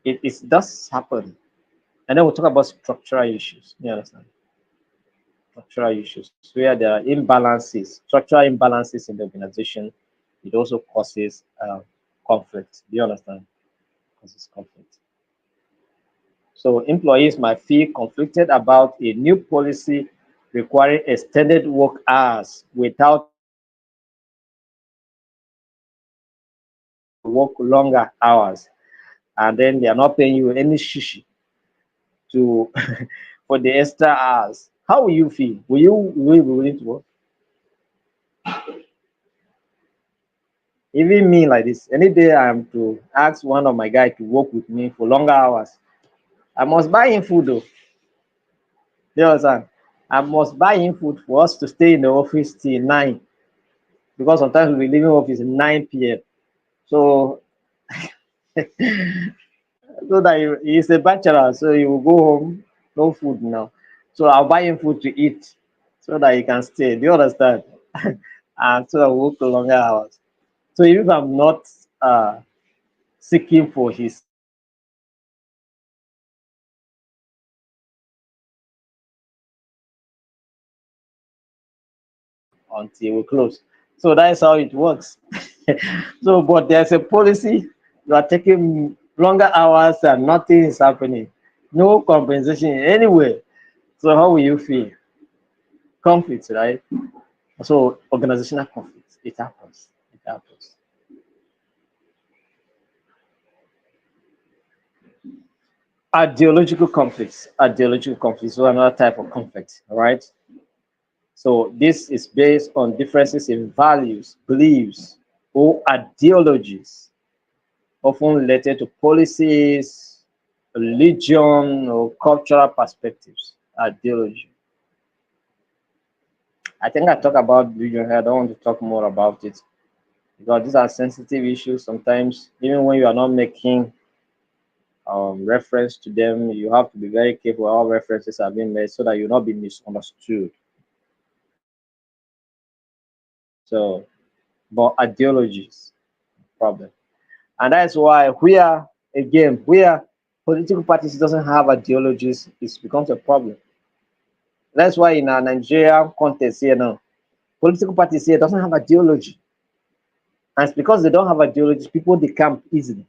[SPEAKER 1] it does happen, and then we'll talk about structural issues. You understand? Structural issues where there are imbalances, structural imbalances in the organization. It also causes conflict. Do you understand? Causes conflict. So employees might feel conflicted about a new policy requiring extended work hours without work longer hours, and then they are not paying you any shishi to for the extra hours. How will you feel? Will you be willing to work? Even me like this, any day I am to ask one of my guys to work with me for longer hours, I must buy him food though. You understand? I must buy him food for us to stay in the office till 9, because sometimes we leave office at 9 p.m. So that he's a bachelor, so he will go home, no food now. So I'll buy him food to eat so that he can stay. Do you understand? And so I work longer hours. So if I'm not seeking for his until we close. So that's how it works. So, but there's a policy, you are taking longer hours and nothing is happening. No compensation anyway. So how will you feel? Conflict, right? So organizational conflict, it happens. It happens. Ideological conflicts, so another type of conflict, all right? So this is based on differences in values, beliefs, or ideologies, often related to policies, religion, or cultural perspectives. ideology. I think I talk about vision here. I don't want to talk more about it because these are sensitive issues. Sometimes, even when you are not making reference to them, you have to be very careful how references are being made so that you not be misunderstood. So, but ideologies problem, and that's why where political parties doesn't have ideologies, it becomes a problem. That's why in our Nigeria context here now, political parties here doesn't have ideology, and it's because they don't have ideology, people decamp easily.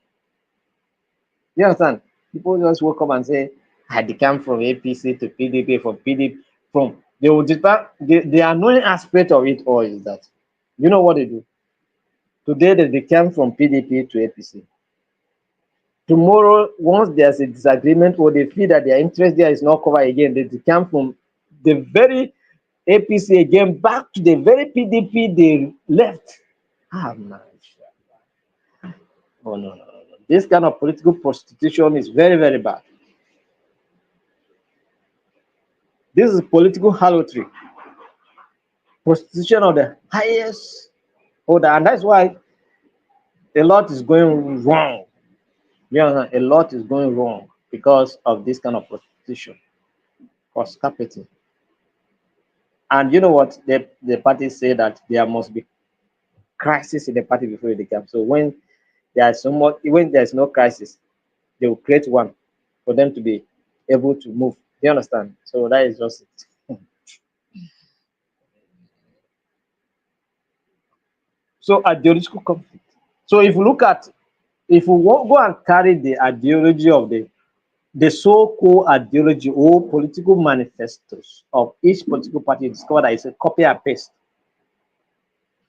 [SPEAKER 1] You understand? People just wake up and say, I decamp from APC to PDP, from PDP, from they will depart. The annoying aspect of it all is that you know what they do? Today they decamp from PDP to APC. Tomorrow, once there's a disagreement or they feel that their interest there is not covered again, they decamp from the very APC again back to the very PDP they left. Ah man. Oh no, no, no, no. This kind of political prostitution is very, very bad. This is political harlotry, prostitution of the highest order, and that's why a lot is going wrong. You know, a lot is going wrong because of this kind of prostitution, cost capital. And you know what? The party say that there must be crisis in the party before they come. So when there's no crisis, they will create one for them to be able to move. Do you understand? So that is just it. So ideological conflict. So if we go and carry the ideology of the so-called ideology or political manifestos of each political party, you discover that it's a copy and paste.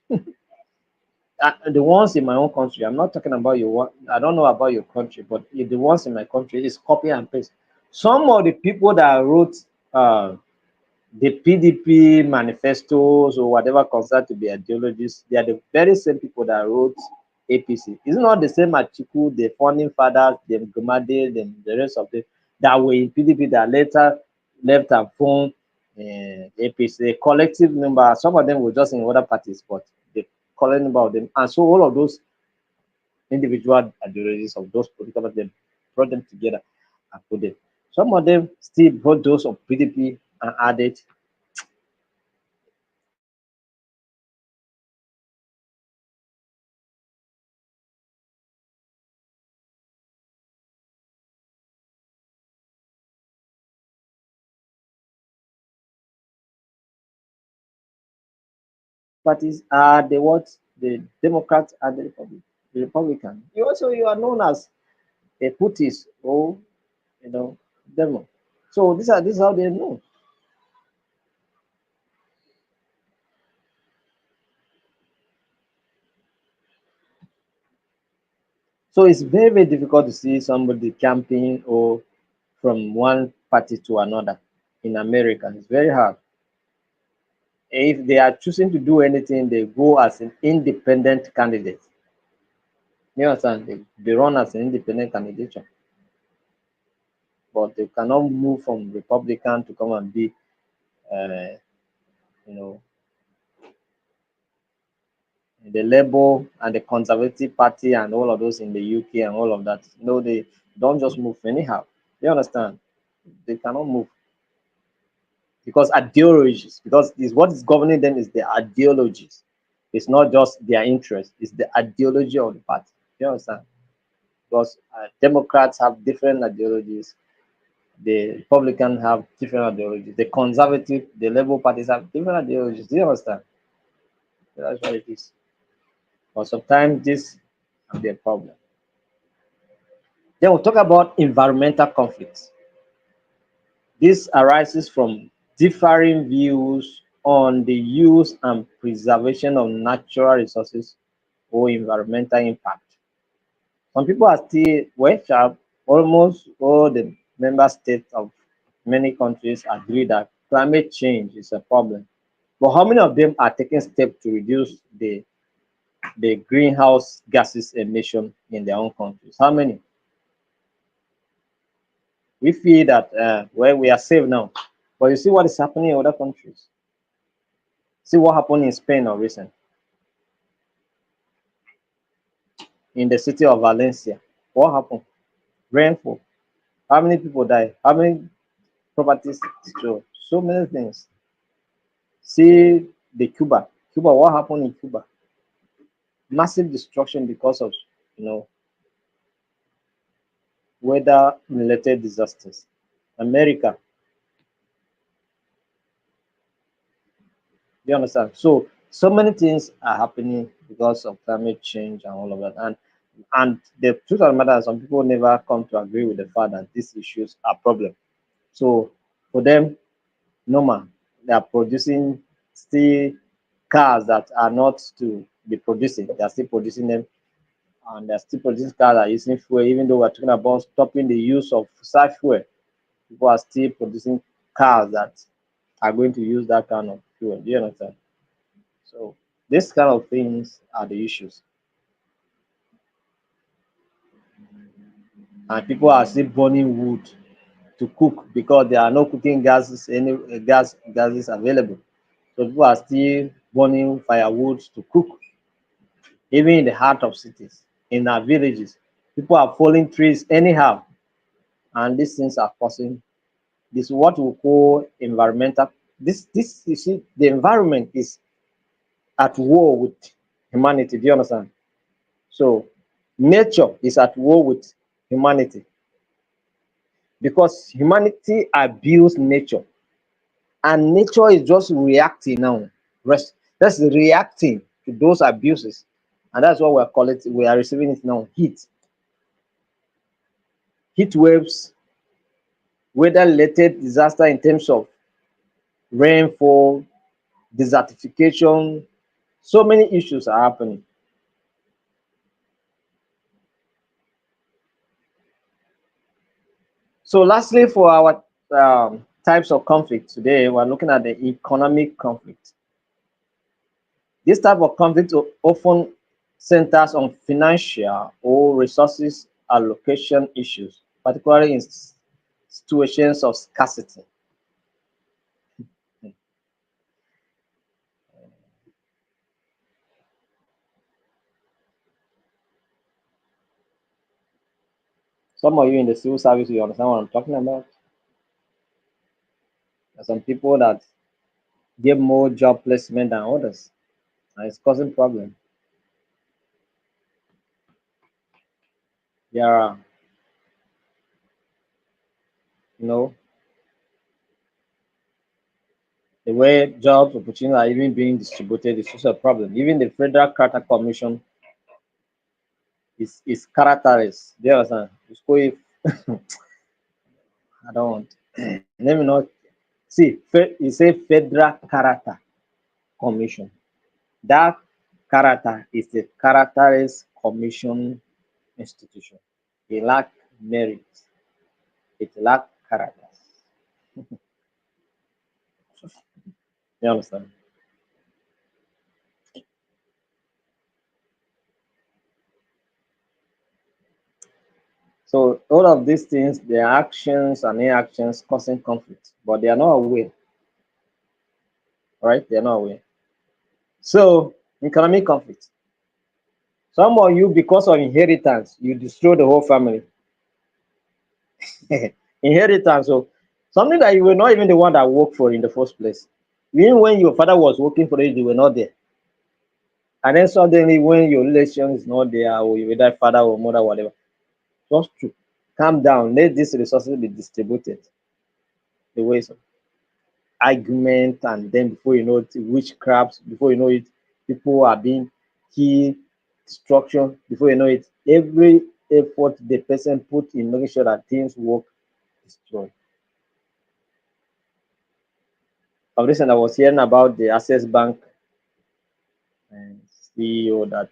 [SPEAKER 1] The ones in my own country, I'm not talking about your one. I don't know about your country, but the ones in my country is copy and paste. Some of the people that wrote the PDP manifestos or whatever considered to be ideologies, they are the very same people that wrote APC. It's not the same Atiku, the founding fathers, the Gumade, the rest of them that were in PDP that later left and formed APC. Collective number, some of them were just in other parties, but the collective number of them. And so all of those individual ideologies of those political parties, they brought them together and put them. Some of them still brought those of PDP and added parties are the what? The Democrats and the Republican. You are known as a putties or you know demo. So this is how they know. So it's very, very difficult to see somebody camping or from one party to another in America. It's very hard. If they are choosing to do anything, they go as an independent candidate. You understand? They run as an independent candidate, but they cannot move from Republican to come and be, uh, you know, the Labour and the Conservative Party and all of those in the UK and all of that. No, they don't just move anyhow. You understand? They cannot move because ideologies, because is what is governing them is the ideologies. It's not just their interest, it's the ideology of the party. You understand? Because Democrats have different ideologies, the Republicans have different ideologies, the Conservative, the Labour parties have different ideologies. Do you understand? That's what it is. But sometimes this can be a problem. Then we'll talk about environmental conflicts. This arises from differing views on the use and preservation of natural resources or environmental impact. Some people are still, well, almost all the member states of many countries agree that climate change is a problem. But how many of them are taking steps to reduce the greenhouse gases emission in their own countries? How many? We feel that well, we are safe now. But you see what is happening in other countries. See what happened in Spain or recent, in the city of Valencia. What happened? Rainfall. How many people died? How many properties destroyed? So many things. See the Cuba. Cuba, what happened in Cuba? Massive destruction because of you know weather related disasters. America, do you understand? So many things are happening because of climate change and all of that. And the truth of the matter is some people never come to agree with the fact that these issues are problem. So for them, normal, they are producing still cars that are not to be producing. They are still producing them, and they are still producing cars that are using fuel, even though we're talking about stopping the use of fossil fuel. People are still producing cars that are going to use that kind of fuel. Do you understand? So this kind of things are the issues, and people are still burning wood to cook because there are no cooking gases, any gases available. So people are still burning firewood to cook, even in the heart of cities, in our villages. People are falling trees anyhow, and these things are causing this what we call environmental. This you see, the environment is at war with humanity. Do you understand? So nature is at war with humanity because humanity abuse nature, and nature is just reacting now. That's reacting to those abuses, and that's what we're calling it. We are receiving it now. Heat waves, weather related disaster in terms of rainfall, desertification. So many issues are happening. So lastly, for our types of conflict today, we're looking at the economic conflict. This type of conflict often centers on financial or resources allocation issues, particularly in situations of scarcity. Some of you in the civil service, you understand what I'm talking about. There are some people that get more job placement than others, and it's causing problem. There are, you know, the way jobs opportunities are even being distributed is also a problem. Even the Federal Charter Commission is characterized. Do you understand? It's called, I don't want. Let me not see. You say Federal Character Commission. That character is the characterized commission institution. It lack merit. It lack character. You understand? So all of these things, their actions and inactions causing conflict, but they are not aware, right? They are not aware. So economic conflict. Some of you, because of inheritance, you destroy the whole family. Inheritance, so something that you were not even the one that worked for in the first place. Even when your father was working for you, you were not there. And then suddenly, when your relation is not there, or you whether father or mother, whatever, just to calm down, let these resources be distributed the way so argument, and then before you know it, witchcraft, before you know it, people are being killed, destruction, before you know it, every effort the person put in making sure that things work destroyed. Of recent, I was hearing about the Access Bank CEO that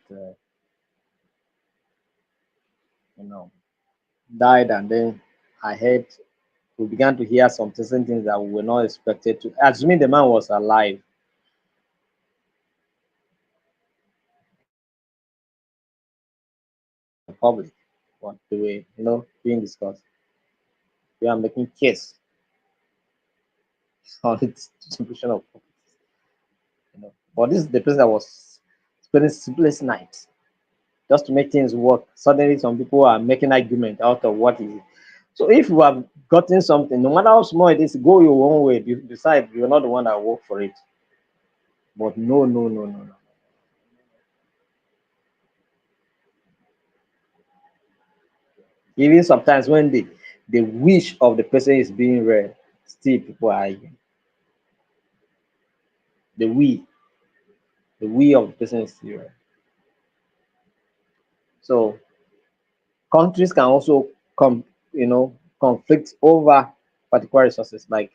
[SPEAKER 1] you know died, and then I heard we began to hear some certain things that we were not expected to. Assuming the man was alive, in public, but the way being discussed, we are making case. on its distribution of properties. But this is the person that was spending sleepless nights just to make things work. Suddenly, some people are making argument out of what is it. So if you have gotten something, no matter how small it is, go your own way. Decide you're not the one that work for it. But no, no, no, no, no. Even sometimes when the wish of the person is being read, still people are arguing. The we, the we of the person is still read. So countries can also conflict over particular resources like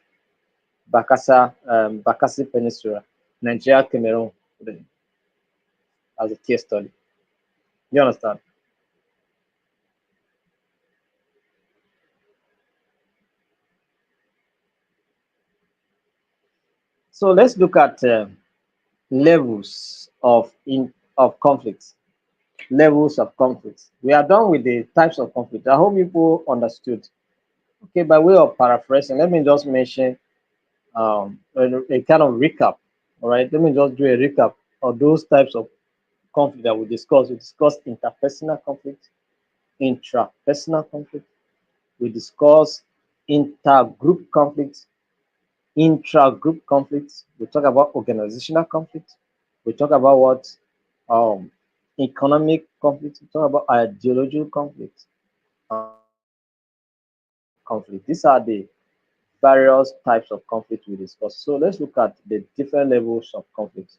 [SPEAKER 1] Bakassi Peninsula, Nigeria, Cameroon, as a case study. You understand? So let's look at levels of conflicts. Levels of conflicts. We are done with the types of conflict. I hope people understood. Okay, by way of paraphrasing, let me just mention a kind of recap. All right, let me just do a recap of those types of conflict that we discussed. We discussed interpersonal conflict, intrapersonal conflict. We discussed intergroup conflicts, intra-group conflicts. We talk about organizational conflict. We talk about what um, economic conflict. We talk about ideological conflict. Conflict. These are the various types of conflict we discuss. So let's look at the different levels of conflict.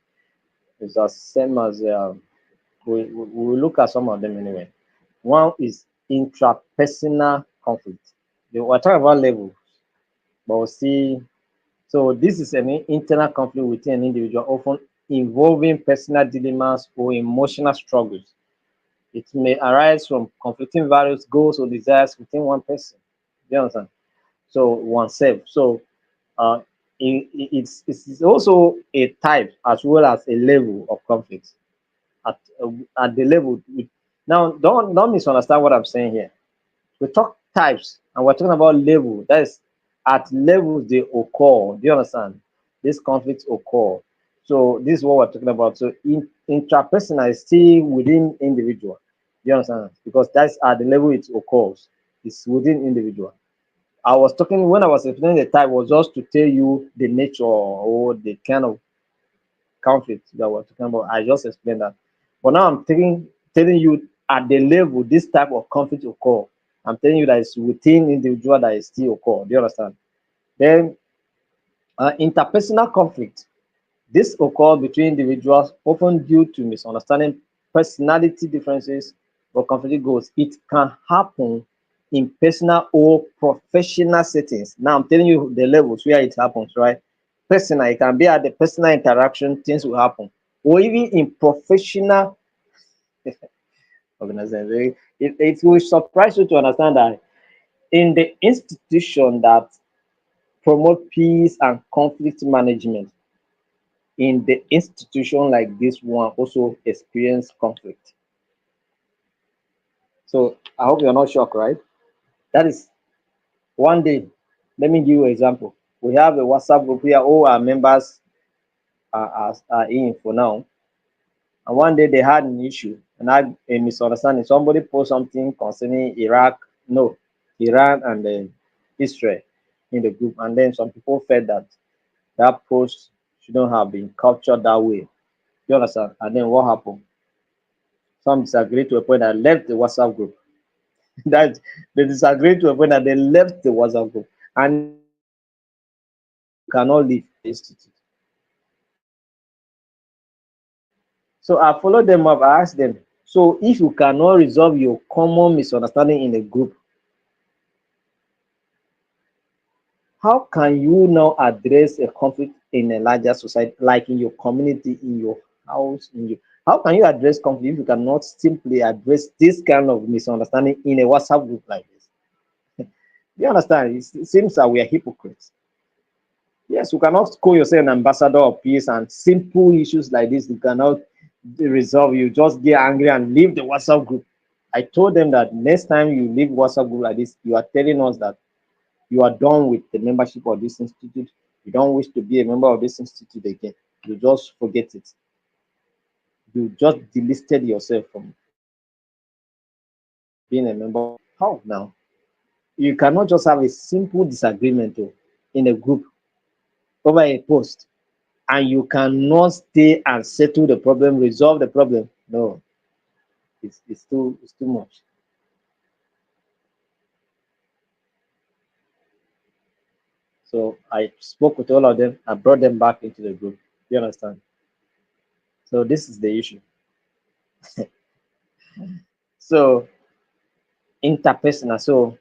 [SPEAKER 1] It's the same as we will look at some of them anyway. One is intrapersonal conflict. We're talking about levels, but we'll see. So this is an internal conflict within an individual, often involving personal dilemmas or emotional struggles. It may arise from conflicting values, goals, or desires within one person. Do you understand? So oneself. So uh, it's also a type as well as a level of conflict at at the level. Now, don't misunderstand what I'm saying here. We talk types and we're talking about level. That is at levels they occur. Do you understand? These conflicts occur. So this is what we're talking about. So intrapersonal is still within individual. Do you understand? Because that's at the level it occurs. It's within individual. I was talking when I was explaining the type was just to tell you the nature or the kind of conflict that we're talking about. I just explained that. But now I'm telling you at the level this type of conflict occur. I'm telling you that it's within individual that it still occur. Do you understand? Then interpersonal conflict. This occurs between individuals, often due to misunderstanding, personality differences, or conflict goals. It can happen in personal or professional settings. Now I'm telling you the levels where it happens, right? Personal, it can be at the personal interaction, things will happen, or even in professional organizations. It will surprise you to understand that in the institution that promote peace and conflict management, in the institution like this one also experience conflict. So I hope you're not shocked, right? That is one day. Let me give you an example. We have a WhatsApp group here. All our members are in for now. And one day they had an issue and had a misunderstanding. Somebody posted something concerning Iraq, no, Iran and Israel in the group. And then some people felt that that post shouldn't have been captured that way. You understand? And then what happened? Some disagreed to a point that left the WhatsApp group. That they disagreed to a point that they left the WhatsApp group and cannot leave the institute. So I followed them up. I asked them, so if you cannot resolve your common misunderstanding in a group, how can you now address a conflict in a larger society, like in your community, in your house, in your how can you address conflict if you cannot simply address this kind of misunderstanding in a WhatsApp group like this? Do you understand? It seems that we are hypocrites. Yes, you cannot call yourself an ambassador of peace and simple issues like this you cannot resolve. You just get angry and leave the WhatsApp group. I told them that next time you leave WhatsApp group like this, you are telling us that you are done with the membership of this institute. You don't wish to be a member of this institute again. You just forget it. You just delisted yourself from being a member. How now? You cannot just have a simple disagreement in a group over a post, and you cannot stay and settle the problem, resolve the problem. No, it's too much. So I spoke with all of them. I brought them back into the group. You understand? So this is the issue. So interpersonal. So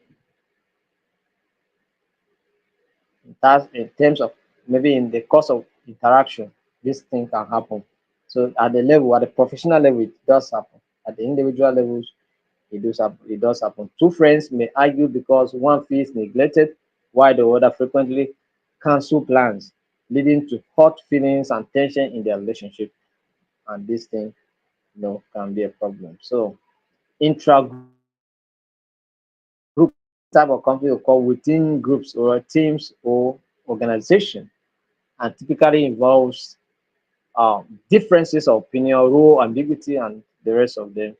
[SPEAKER 1] that in terms of maybe in the course of interaction, this thing can happen. So at the level, at the professional level, it does happen. At the individual levels, it does happen. Two friends may argue because one feels neglected, while the other frequently cancel plans, leading to hurt feelings and tension in their relationship. And this thing, can be a problem. So intra-group type of conflict occur within groups or teams or organization, and typically involves differences of opinion, role, ambiguity, and the rest of them.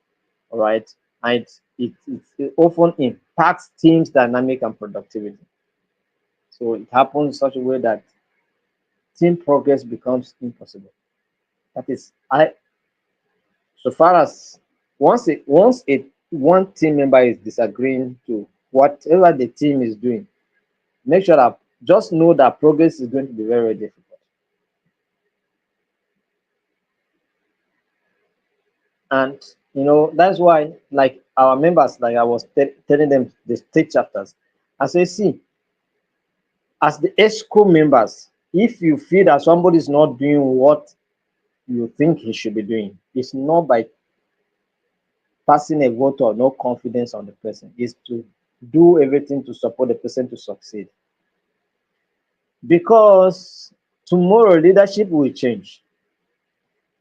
[SPEAKER 1] All right, and it often impacts teams' dynamic and productivity. So it happens in such a way that team progress becomes impossible. That is, so far as once a one team member is disagreeing to whatever the team is doing, make sure that just know that progress is going to be very, very difficult. And that's why, like our members, like I was telling them the state chapters, I say, see, as the ESCO members, if you feel that somebody is not doing what you think he should be doing, it's not by passing a vote or no confidence on the person, it's to do everything to support the person to succeed. Because tomorrow leadership will change.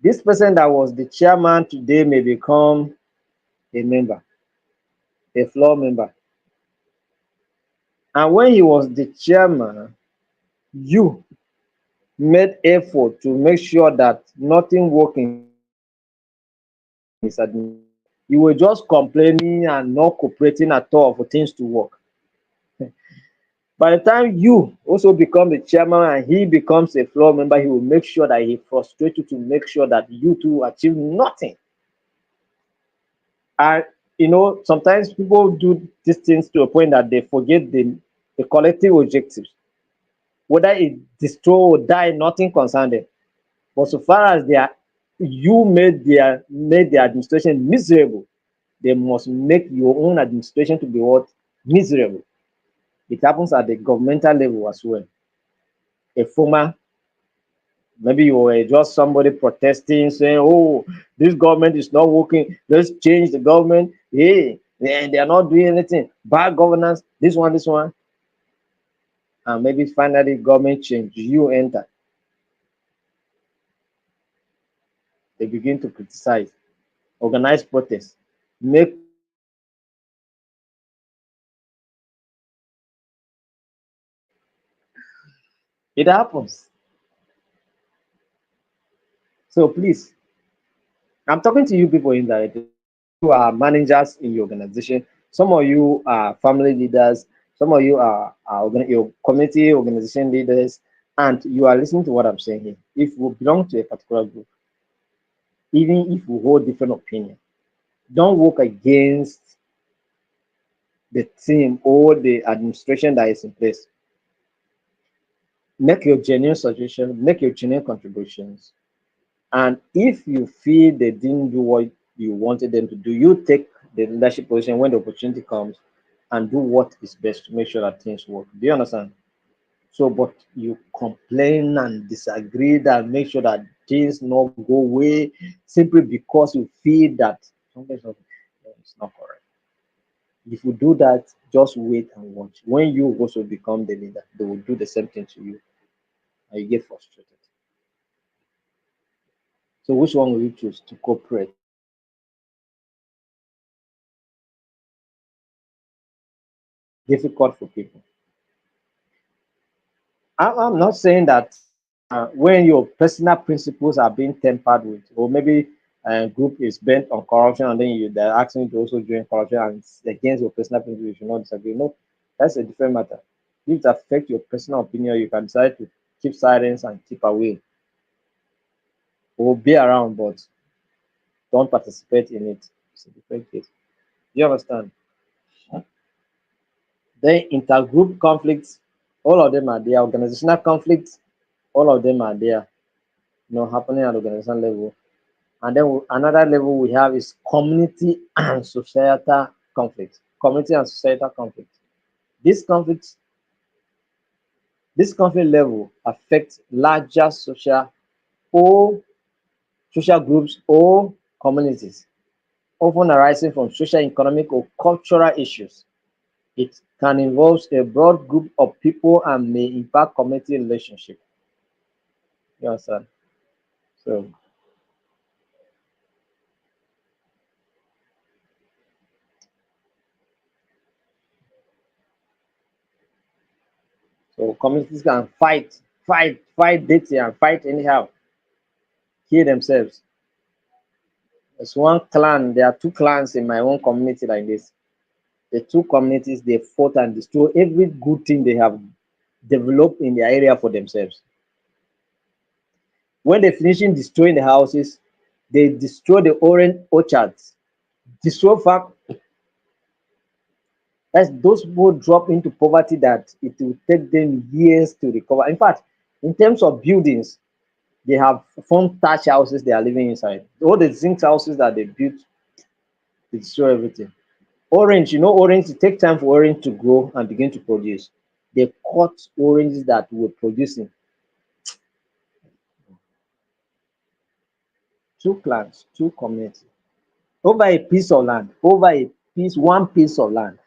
[SPEAKER 1] This person that was the chairman today may become a member, a floor member. And when he was the chairman, you made effort to make sure that nothing worked in his administration. You were just complaining and not cooperating at all for things to work. By the time you also become the chairman and he becomes a floor member, he will make sure that he frustrates you to make sure that you two achieve nothing. And sometimes people do these things to a point that they forget the collective objectives. Whether it destroy or die, nothing concerns them. But so far as you made the administration miserable, they must make your own administration to be what? Miserable. It happens at the governmental level as well. A former, maybe you were just somebody protesting, saying, "Oh, this government is not working. Let's change the government. Hey, they are not doing anything. Bad governance. This one." And maybe finally government change. You enter. They begin to criticize, organize protests, make it happens. So please, I'm talking to you people indirectly. You are managers in your organization. Some of you are family leaders. Some of you are your community organization leaders, and you are listening to what I'm saying here. If you belong to a particular group, even if you hold different opinion, don't work against the team or the administration that is in place. Make your genuine suggestions, make your genuine contributions. And if you feel they didn't do what you wanted them to do, you take the leadership position when the opportunity comes and do what is best to make sure that things work. Do you understand? So, but you complain and disagree that make sure that things not go away simply because you feel that something's not, it's not correct. If you do that, just wait and watch. When you also become the leader, they will do the same thing to you and you get frustrated. So, which one will you choose to cooperate? Difficult for people. I'm not saying that when your personal principles are being tempered with, or maybe a group is bent on corruption and then they're asking you to also join corruption and it's against your personal principles, you should not disagree. No, that's a different matter. If it affects your personal opinion, you can decide to keep silence and keep away or be around, but don't participate in it. It's a different case. You understand? Then intergroup conflicts, all of them are there. Organizational conflicts, all of them are there, happening at organization level. And then another level we have is community and societal conflict. Community and societal conflict. This conflict, this conflict level affects larger or social groups or communities, often arising from social, economic, or cultural issues. It can involve a broad group of people and may impact community relationship. You understand? So, so communities can fight dating and fight anyhow, kill themselves. There's one clan, there are two clans in my own community like this. The two communities they fought and destroyed every good thing they have developed in their area for themselves. When they finishing destroying the houses, they destroy the orange orchards, destroy farm. As those people drop into poverty that it will take them years to recover. In fact, in terms of buildings, they have formed thatch houses they are living inside. All the zinc houses that they built, they destroy everything. Orange, orange, it takes time for orange to grow and begin to produce. They cut oranges that were producing. Two clans, two communities, over a piece of land, over a piece, one piece of land.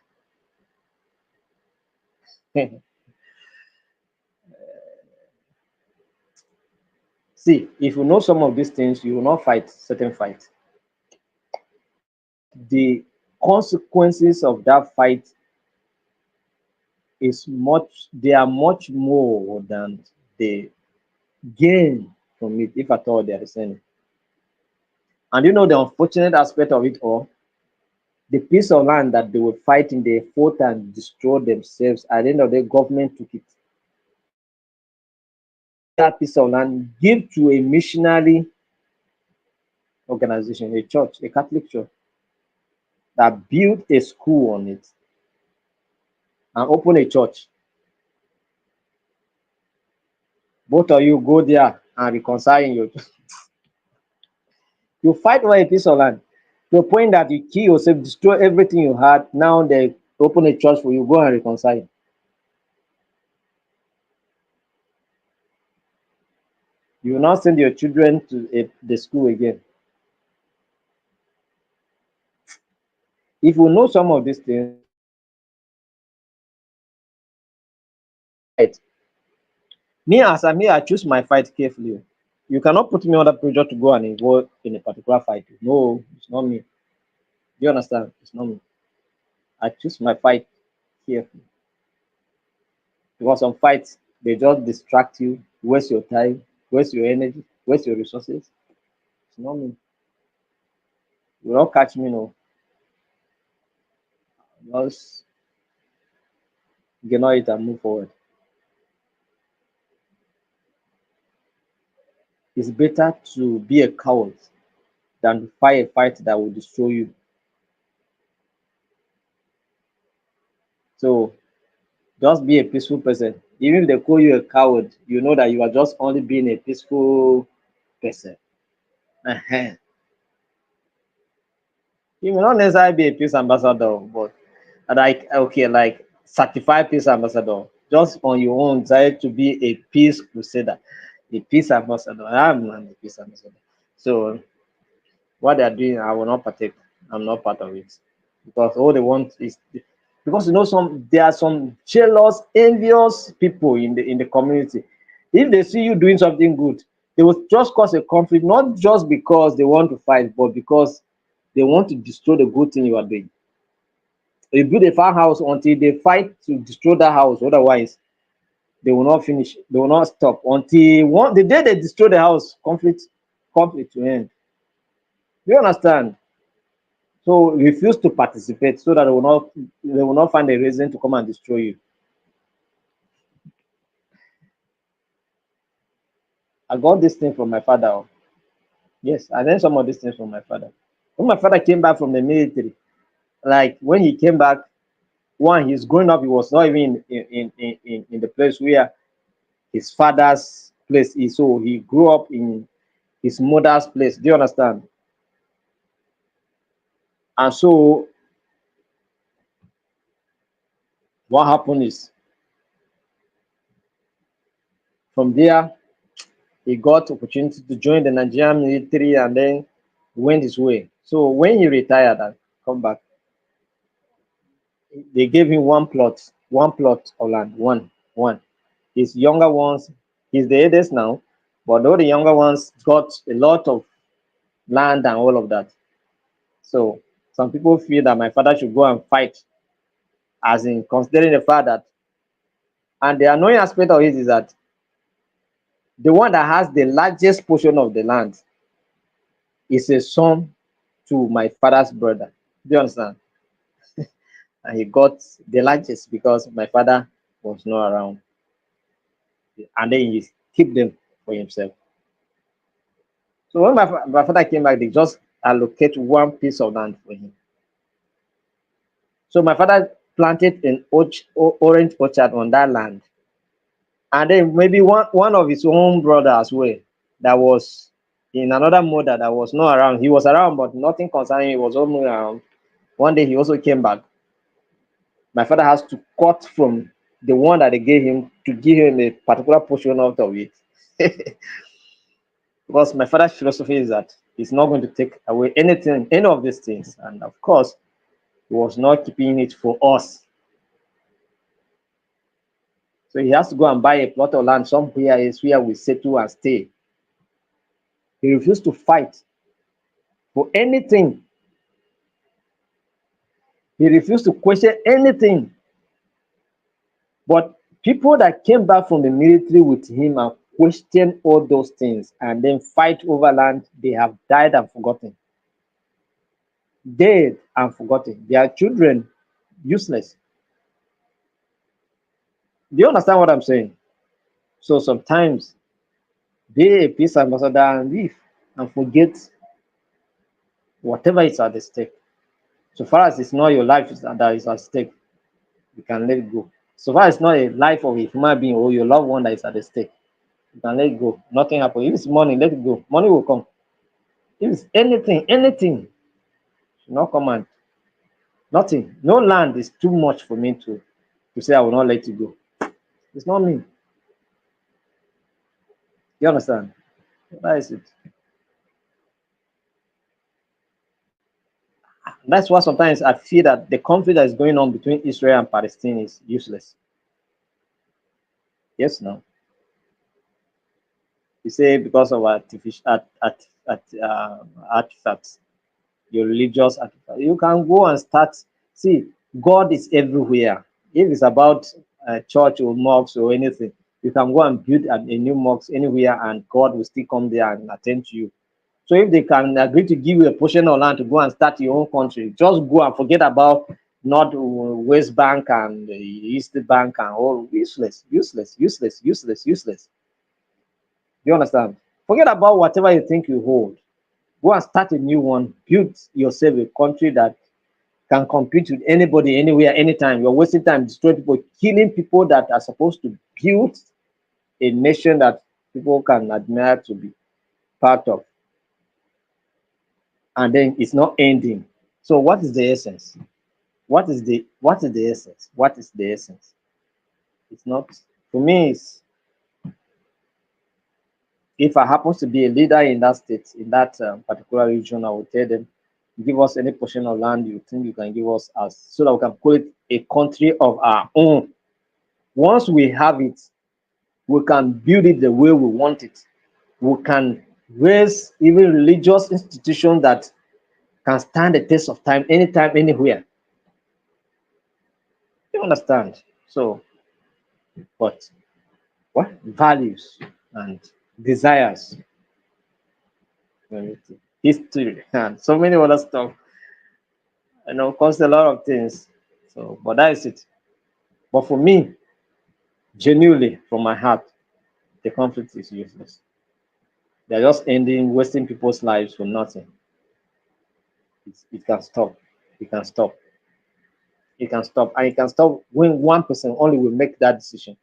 [SPEAKER 1] See, if you know some of these things, you will not fight certain fights. The consequences of that fight they are much more than the gain from it, if at all there is any. And the unfortunate aspect of it all, the piece of land that they were fighting, they fought and destroyed themselves. At the end of the day, government took it. That piece of land, give to a missionary organization, a church, a Catholic church, that built a school on it and open a church. Both of you go there and reconcile in your you fight over a piece of land to a point that you kill yourself, destroy everything you had. Now they open a church for you, go and reconcile. You will not send your children to the school again. If you know some of these things, fight. Me as I'm here, I choose my fight carefully. You cannot put me under pressure to go and involve in a particular fight. No, it's not me. Do you understand? It's not me. I choose my fight carefully. Because some fights, they just distract you, waste your time, waste your energy, waste your resources. It's not me. You will not catch me, no. Just ignore it and move forward. It's better to be a coward than to fight a fight that will destroy you. So just be a peaceful person. Even if they call you a coward, you know that you are just only being a peaceful person. Uh-huh. You may not necessarily be a peace ambassador, but like okay, like certified peace ambassador. Just on your own, decide to be a peace crusader, a peace ambassador. I'm not a peace ambassador. So what they are doing, I will not partake. I'm not part of it because all they want is because there are some jealous, envious people in the community. If they see you doing something good, they will just cause a conflict, not just because they want to fight, but because they want to destroy the good thing you are doing. You build a farmhouse until they fight to destroy that house. Otherwise, They will not finish. They will not stop until the day they destroy the house. Conflict to end. Do you understand? So refuse to participate so that they will not find a reason to come and destroy you. I got this thing from my father. Oh. Yes, I learned some of these things from my father. When my father came back from the military, like when he came back, one, he's growing up, he was not even in the place where his father's place is. So he grew up in his mother's place. Do you understand? And so what happened is from there he got opportunity to join the Nigerian military and then went his way. So when he retired and come back, they gave him one plot of land, one. His younger ones, he's the eldest now, but all the younger ones got a lot of land and all of that. So some people feel that my father should go and fight, as in considering the fact that, and the annoying aspect of it is that the one that has the largest portion of the land is a son to my father's brother. Do you understand? And he got the largest because my father was not around, and then he keep them for himself. So when my father came back, they just allocate one piece of land for him. So my father planted an orange orchard on that land, and then maybe one of his own brother as well that was in another mother that was not around. He was around, but nothing concerning him. He was only around. One day he also came back. My father has to cut from the one that they gave him to give him a particular portion out of it. Because my father's philosophy is that he's not going to take away anything, any of these things. And of course, he was not keeping it for us. So he has to go and buy a plot of land somewhere else where we settle and stay. He refused to fight for anything. He refused to question anything. But people that came back from the military with him and question all those things and then fight over land, they have died and forgotten. Dead and forgotten. Their children useless. Do you understand what I'm saying? So sometimes be a peace ambassador and leave and forget whatever is at the stake. So far as it's not your life that is at stake, you can let it go. So far as it's not a life of a human being or your loved one that is at the stake, you can let it go. Nothing happens. If it's money, let it go. Money will come. If it's anything, should not come and nothing. No land is too much for me to say I will not let you go. It's not me. You understand? That is it. That's why sometimes I feel that the conflict that is going on between Israel and Palestine is useless. Yes, no. You say because of artifacts, your religious artifacts. You can go and start. See, God is everywhere. If it's about church or mosques or anything, you can go and build a new mosque anywhere, and God will still come there and attend to you. So if they can agree to give you a portion of land to go and start your own country, just go and forget about North West Bank and the East Bank and all useless. Do you understand? Forget about whatever you think you hold. Go and start a new one. Build yourself a country that can compete with anybody, anywhere, anytime. You're wasting time destroying people, killing people that are supposed to build a nation that people can admire to be part of. And then it's not ending. So what is the essence? What is the essence? What is the essence? It's not for me. It's if I happen to be a leader in that state, in that particular region, I will tell them, give us any portion of land you think you can give us as so that we can call it a country of our own. Once we have it, we can build it the way we want it. We can raise even religious institutions that can stand the test of time, anytime, anywhere. You understand? So, but what values and desires, history, and so many other stuff. Cost a lot of things. So, but that is it. But for me, genuinely, from my heart, the conflict is useless. They're just ending, wasting people's lives for nothing. It can stop. It can stop. It can stop. And it can stop when one person only will make that decision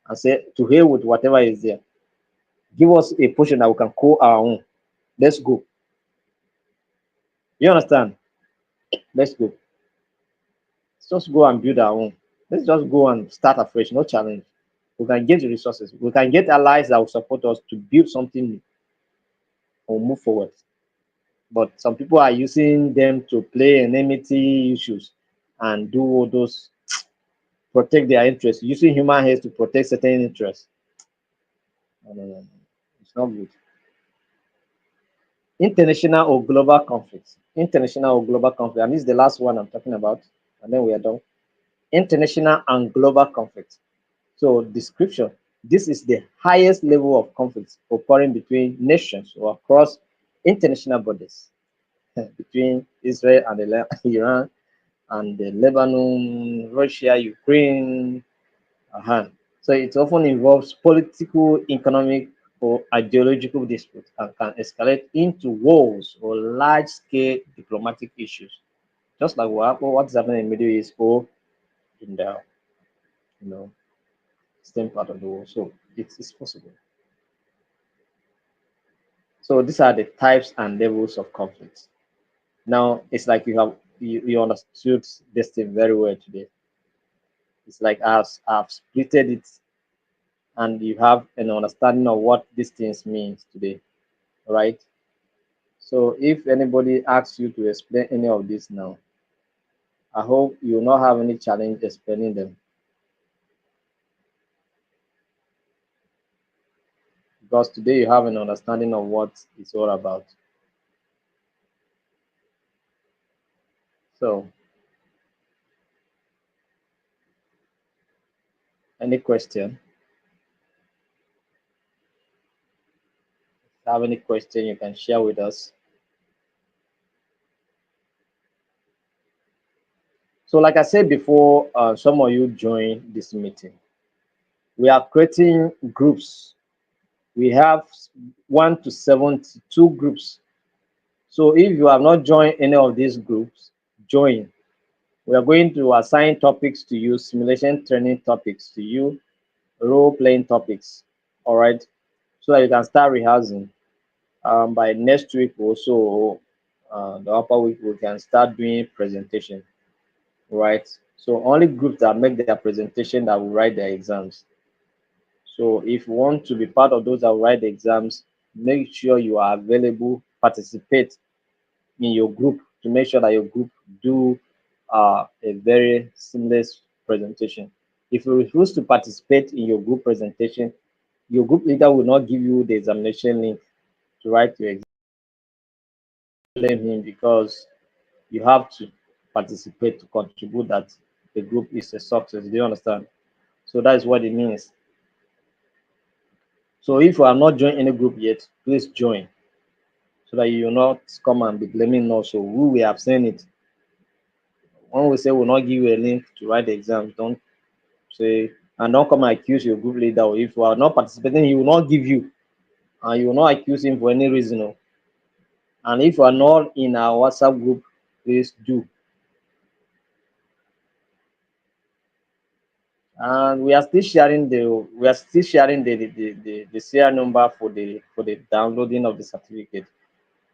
[SPEAKER 1] and say, to hell with whatever is there. Give us a portion that we can call our own. Let's go. You understand? Let's go. Let's just go and build our own. Let's just go and start afresh. No challenge. We can get the resources. We can get allies that will support us to build something new or move forward. But some people are using them to play enmity issues and do all those, protect their interests, using human heads to protect certain interests. No, no, no, no. It's not good. International or global conflicts. International or global conflict. And this is the last one I'm talking about. And then we are done. International and global conflict. So description. This is the highest level of conflict occurring between nations or across international borders between Israel and Iran and Lebanon, Russia, Ukraine. Uh-huh. So it often involves political, economic, or ideological disputes and can escalate into wars or large-scale diplomatic issues, just like what's happening in the Middle East or in the you know same part of the world. So it's possible. So these are the types and levels of conflicts. Now it's like you understood this thing very well today. It's like I've splitted it and you have an understanding of what these things means today, right? So if anybody asks you to explain any of this now, I hope you will not have any challenge explaining them because today you have an understanding of what it's all about. So any question? If you have any question you can share with us. So like I said before, some of you join this meeting. We are creating groups. We have 1 to 72 groups. So if you have not joined any of these groups, join. We are going to assign topics to you, simulation training topics to you, role playing topics. All right. So that you can start rehearsing. By next week or so, the upper week, we can start doing presentation. Right. So only groups that make their presentation that will write their exams. So if you want to be part of those that will write the exams, make sure you are available, participate in your group to make sure that your group do a very seamless presentation. If you refuse to participate in your group presentation, your group leader will not give you the examination link to write your exam. Blame him because you have to participate to contribute that the group is a success. Do you understand? So that is what it means. So if you have not joined any group yet, please join so that you will not come and be blaming us. So we have seen it. When we say we'll not give you a link to write the exams, don't say and don't come and accuse your group leader. Or if you are not participating, he will not give you, and you will not accuse him for any reason. Oh. And if you are not in our WhatsApp group, please do. And we are still sharing the serial number for the downloading of the certificate.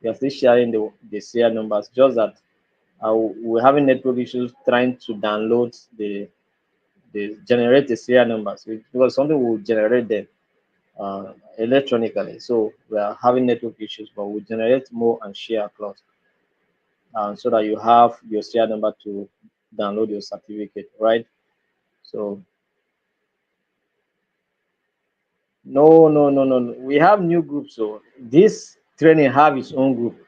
[SPEAKER 1] We are still sharing the serial numbers, just that we're having network issues trying to download the generate the serial numbers because something will generate them electronically. So we are having network issues, but we generate more and share across so that you have your serial number to download your certificate, right? So no, no, no, no, no. We have new groups. So this training have its own group.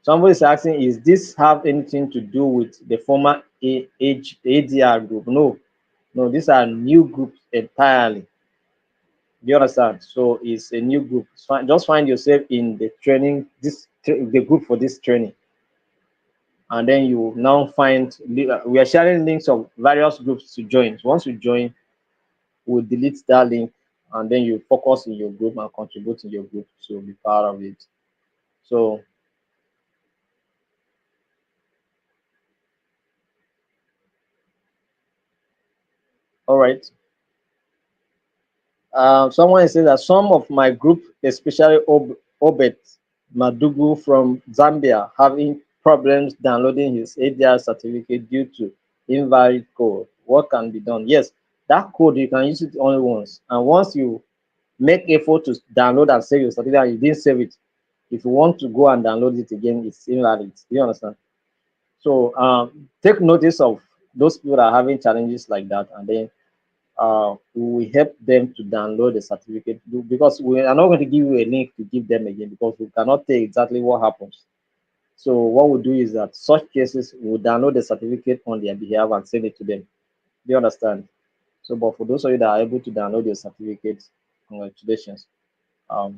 [SPEAKER 1] Somebody is asking, is this have anything to do with the former ADR group? No, no, these are new groups entirely. Do you understand? So it's a new group. Just find yourself in the training, the group for this training, and then you now find we are sharing links of various groups to join. So once you join, we'll delete that link, and then you focus in your group and contribute in your group to be part of it. So, all right. Someone says that some of my group, especially Obet Madugu from Zambia, having problems downloading his ADR certificate due to invalid code. What can be done? Yes, that code you can use it only once, and once you make effort to download and save your certificate and you didn't save it, if you want to go and download it again, it's invalid. Do you understand? So take notice of those people that are having challenges like that, and then we help them to download the certificate because we are not going to give you a link to give them again because we cannot tell exactly what happens. So what we do is that such cases we will download the certificate on their behalf and send it to them. Do you understand? So, but for those of you that are able to download your certificates, congratulations.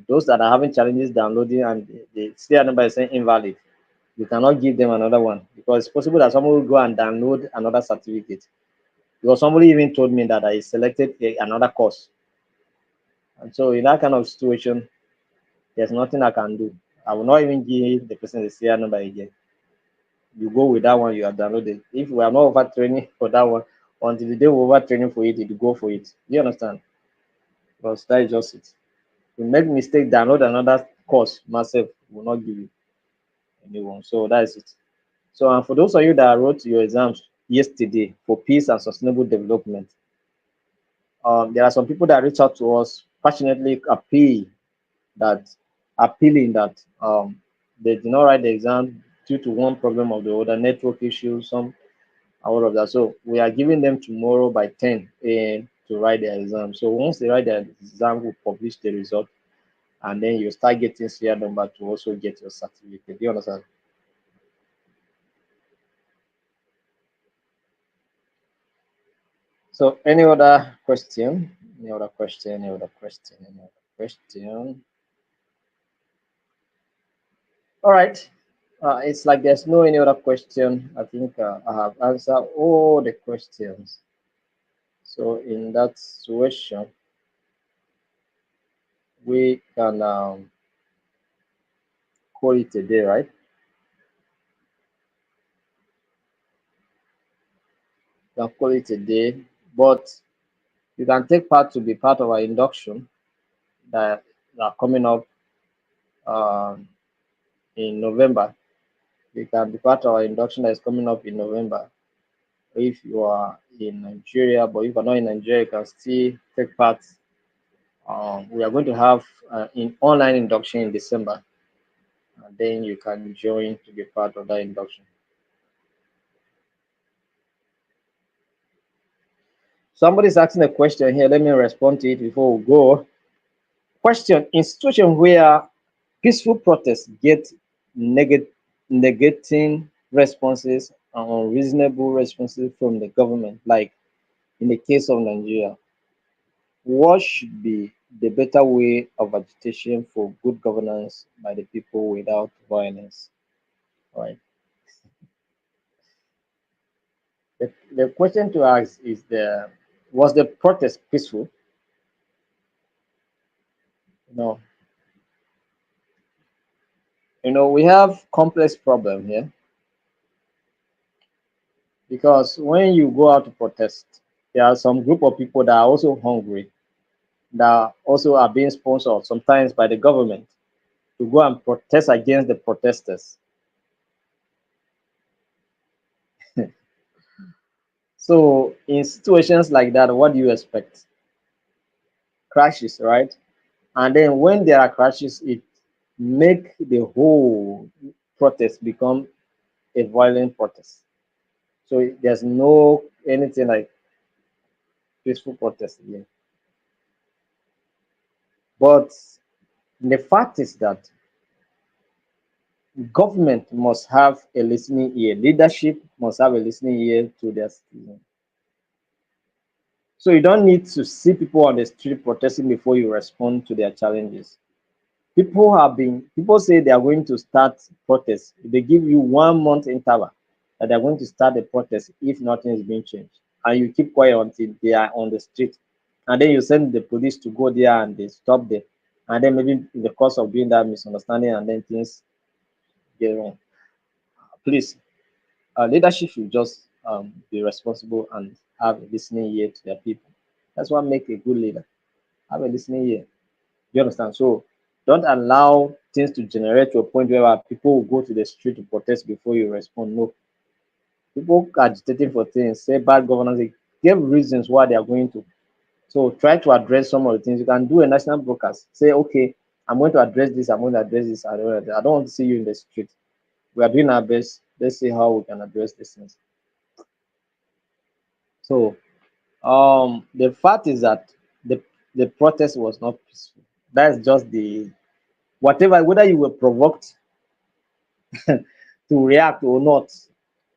[SPEAKER 1] Those that are having challenges downloading and the serial number is saying invalid, you cannot give them another one because it's possible that someone will go and download another certificate. Because somebody even told me that I selected another course. And so in that kind of situation, there's nothing I can do. I will not even give the person the serial number again. You go with that one you have downloaded. If we are not over training for that one, until the day we over training for it, you go for it. Do you understand? Because that is just it. You make mistake, download another course, myself will not give you anyone. So that is it. So and for those of you that wrote your exams yesterday for peace and sustainable development, there are some people that reach out to us passionately that appealing that they did not write the exam due to one problem or the other, network issues, some all of that. So we are giving them tomorrow by 10 a.m. to write their exam. So once they write their exam, we'll publish the result, and then you start getting serial number to also get your certificate. Do you understand? So any other question? Any other question? Any other question? Any other question? All right. It's like there's no any other question. I think I have answered all the questions. So in that situation, we can call it a day, right? You can call it a day, but you can take part to be part of our induction that are coming up um, in November. You can be part of our induction that is coming up in November. If you are in Nigeria, but if you're not in Nigeria, you can still take part. We are going to have an online induction in December, and then you can join to be part of that induction. Somebody's asking a question here. Let me respond to it before we go. Question: in situation where peaceful protests get negating responses and unreasonable responses from the government, like in the case of Nigeria, what should be the better way of agitation for good governance by the people without violence? Right. The question to ask is the was the protest peaceful? No. We have complex problem here because when you go out to protest, there are some group of people that are also hungry, that also are being sponsored sometimes by the government to go and protest against the protesters. So in situations like that, what do you expect? Crashes, right? And then when there are crashes, it make the whole protest become a violent protest. So there's no anything like peaceful protest again. But the fact is that government must have a listening ear. Leadership must have a listening ear to their citizens. So you don't need to see people on the street protesting before you respond to their challenges. People say they are going to start protests. They give you 1 month interval that they are going to start the protest if nothing is being changed. And you keep quiet until they are on the street. And then you send the police to go there and they stop them. And then maybe in the course of doing that misunderstanding and then things get wrong. Please, leadership should just be responsible and have a listening ear to their people. That's what makes a good leader. Have a listening ear. You understand? So don't allow things to generate to a point where people will go to the street to protest before you respond. No. People agitating for things, say bad governance, they give reasons why they are going to. So try to address some of the things. You can do a national broadcast. Say, okay, I'm going to address this, I'm going to address this, I don't want to see you in the street. We are doing our best. Let's see how we can address these things. So the fact is that the protest was not peaceful. That's just the whatever, whether you were provoked to react or not,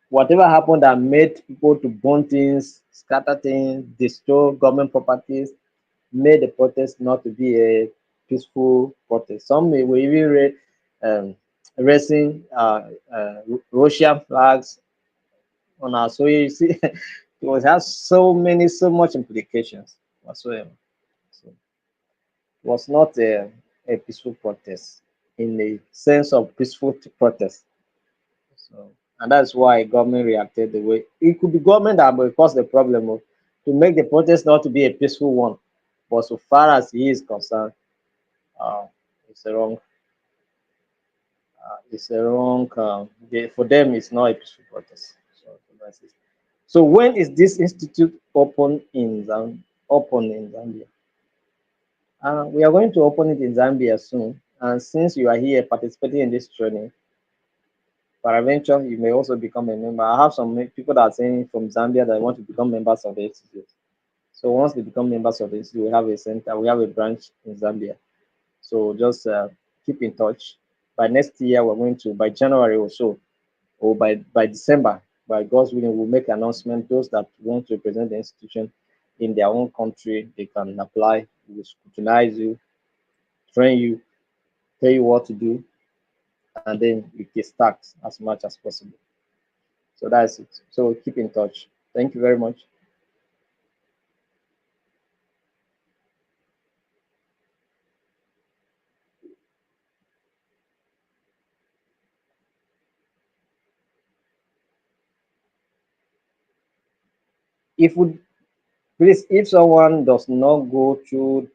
[SPEAKER 1] whatever happened that made people to burn things, scatter things, destroy government properties, made the protest not to be a peaceful protest. Some were even raising Russian flags on our. So you see, it was has so much implications whatsoever. So it was not a peaceful protest in the sense of peaceful protest. So, and that's why government reacted the way it could be government that will cause the problem of, to make the protest not to be a peaceful one. But so far as he is concerned, uh, it's a wrong. It's a wrong. For them, it's not a peaceful protest. So that's it. So when is this institute open in Zambia? We are going to open it in Zambia soon. And since you are here participating in this training, peradventure, you may also become a member. I have some people that are saying from Zambia that want to become members of the institute. So once they become members of the institute, we have a center, we have a branch in Zambia. So just keep in touch. By next year, we're going to, by January or so, or by December, by God's willing, we'll make an announcement. Those that want to represent the institution in their own country, they can apply. We'll scrutinize you, train you, tell you what to do, and then you can start as much as possible. So that's it. So keep in touch. Thank you very much. If we Please, if someone does not go through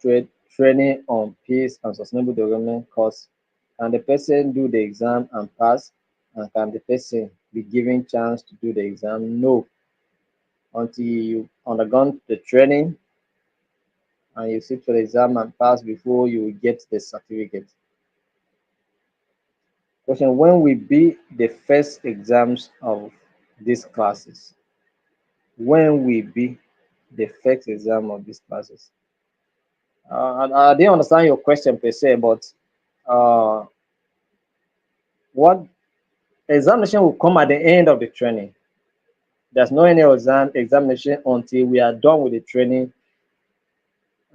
[SPEAKER 1] training on peace and sustainable development course, can the person do the exam and pass? And can the person be given chance to do the exam? No, until you undergone the training and you sit for the exam and pass before you will get the certificate. Question: when will be the first exams of these classes? When will be the first exam of these classes? I didn't understand your question per se, but uh, what examination will come at the end of the training. There's no any examination until we are done with the training,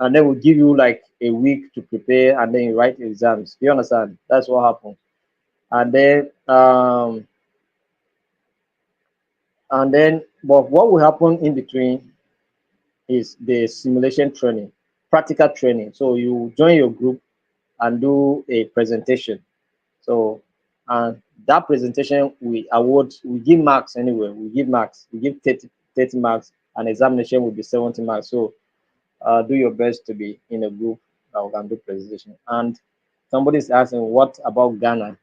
[SPEAKER 1] and then we'll give you like a week to prepare, and then you write exams. Do you understand? That's what happens. And then, but what will happen in between is the simulation training, practical training. So you join your group and do a presentation. So, and that presentation we give marks anyway. We give marks. We give 30 marks. An examination will be 70 marks. So, do your best to be in a group that we can do presentation. And somebody is asking, what about Ghana?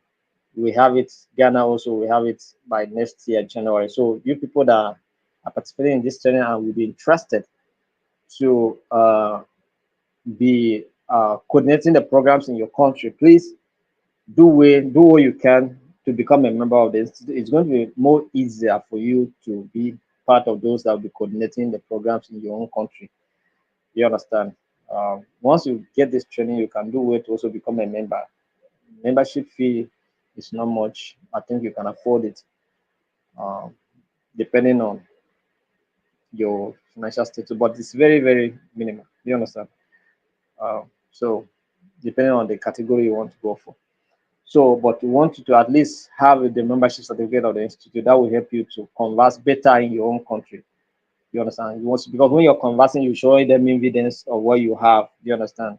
[SPEAKER 1] We have it. Ghana also. We have it by next year, January. So, you people that are participating in this training and will be interested to be coordinating the programs in your country, please do what you can to become a member of this. It's going to be more easier for you to be part of those that will be coordinating the programs in your own country. You understand? Once you get this training, you can do it to also become a member. Membership fee is not much. I think you can afford it, um, depending on your financial status, but it's very, very minimal. You understand? So depending on the category you want to go for. So, but you want you to at least have the membership certificate of the institute that will help you to converse better in your own country. You understand? You want to, because when you're conversing, you're showing them evidence of what you have. You understand?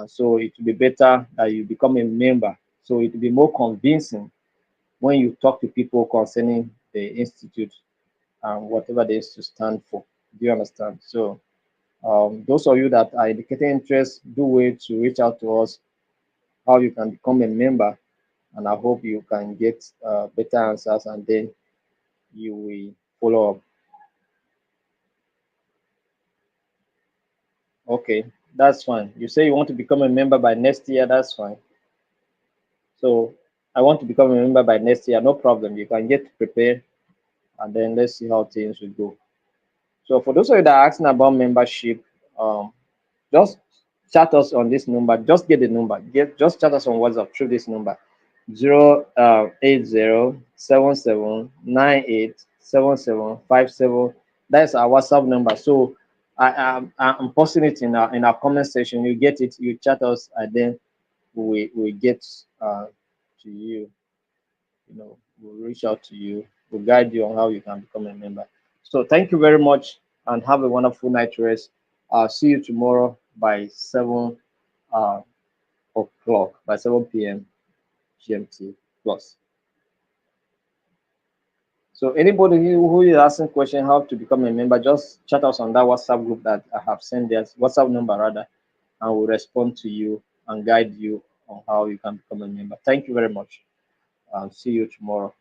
[SPEAKER 1] So it will be better that you become a member. So it will be more convincing when you talk to people concerning the institute and whatever the institute stand for. Do you understand? So those of you that are indicating interest, do wait to reach out to us how you can become a member, and I hope you can get better answers and then you will follow up. Okay, that's fine. You say you want to become a member by next year, that's fine. So I want to become a member by next year, no problem. You can get prepared and then let's see how things will go. So for those of you that are asking about membership, um, just chat us on this number. Just get the number. Just chat us on WhatsApp through this number 08077987757. That's our WhatsApp number. So I'm posting it in our comment section. You get it. You chat us, and then we get to you. We'll reach out to you. We'll guide you on how you can become a member. So thank you very much and have a wonderful night rest. I'll see you tomorrow by 7 o'clock, by 7 p.m. GMT plus. So anybody who is asking question how to become a member, just chat us on that WhatsApp group that I have sent there, WhatsApp number rather, and we'll respond to you and guide you on how you can become a member. Thank you very much. I'll see you tomorrow.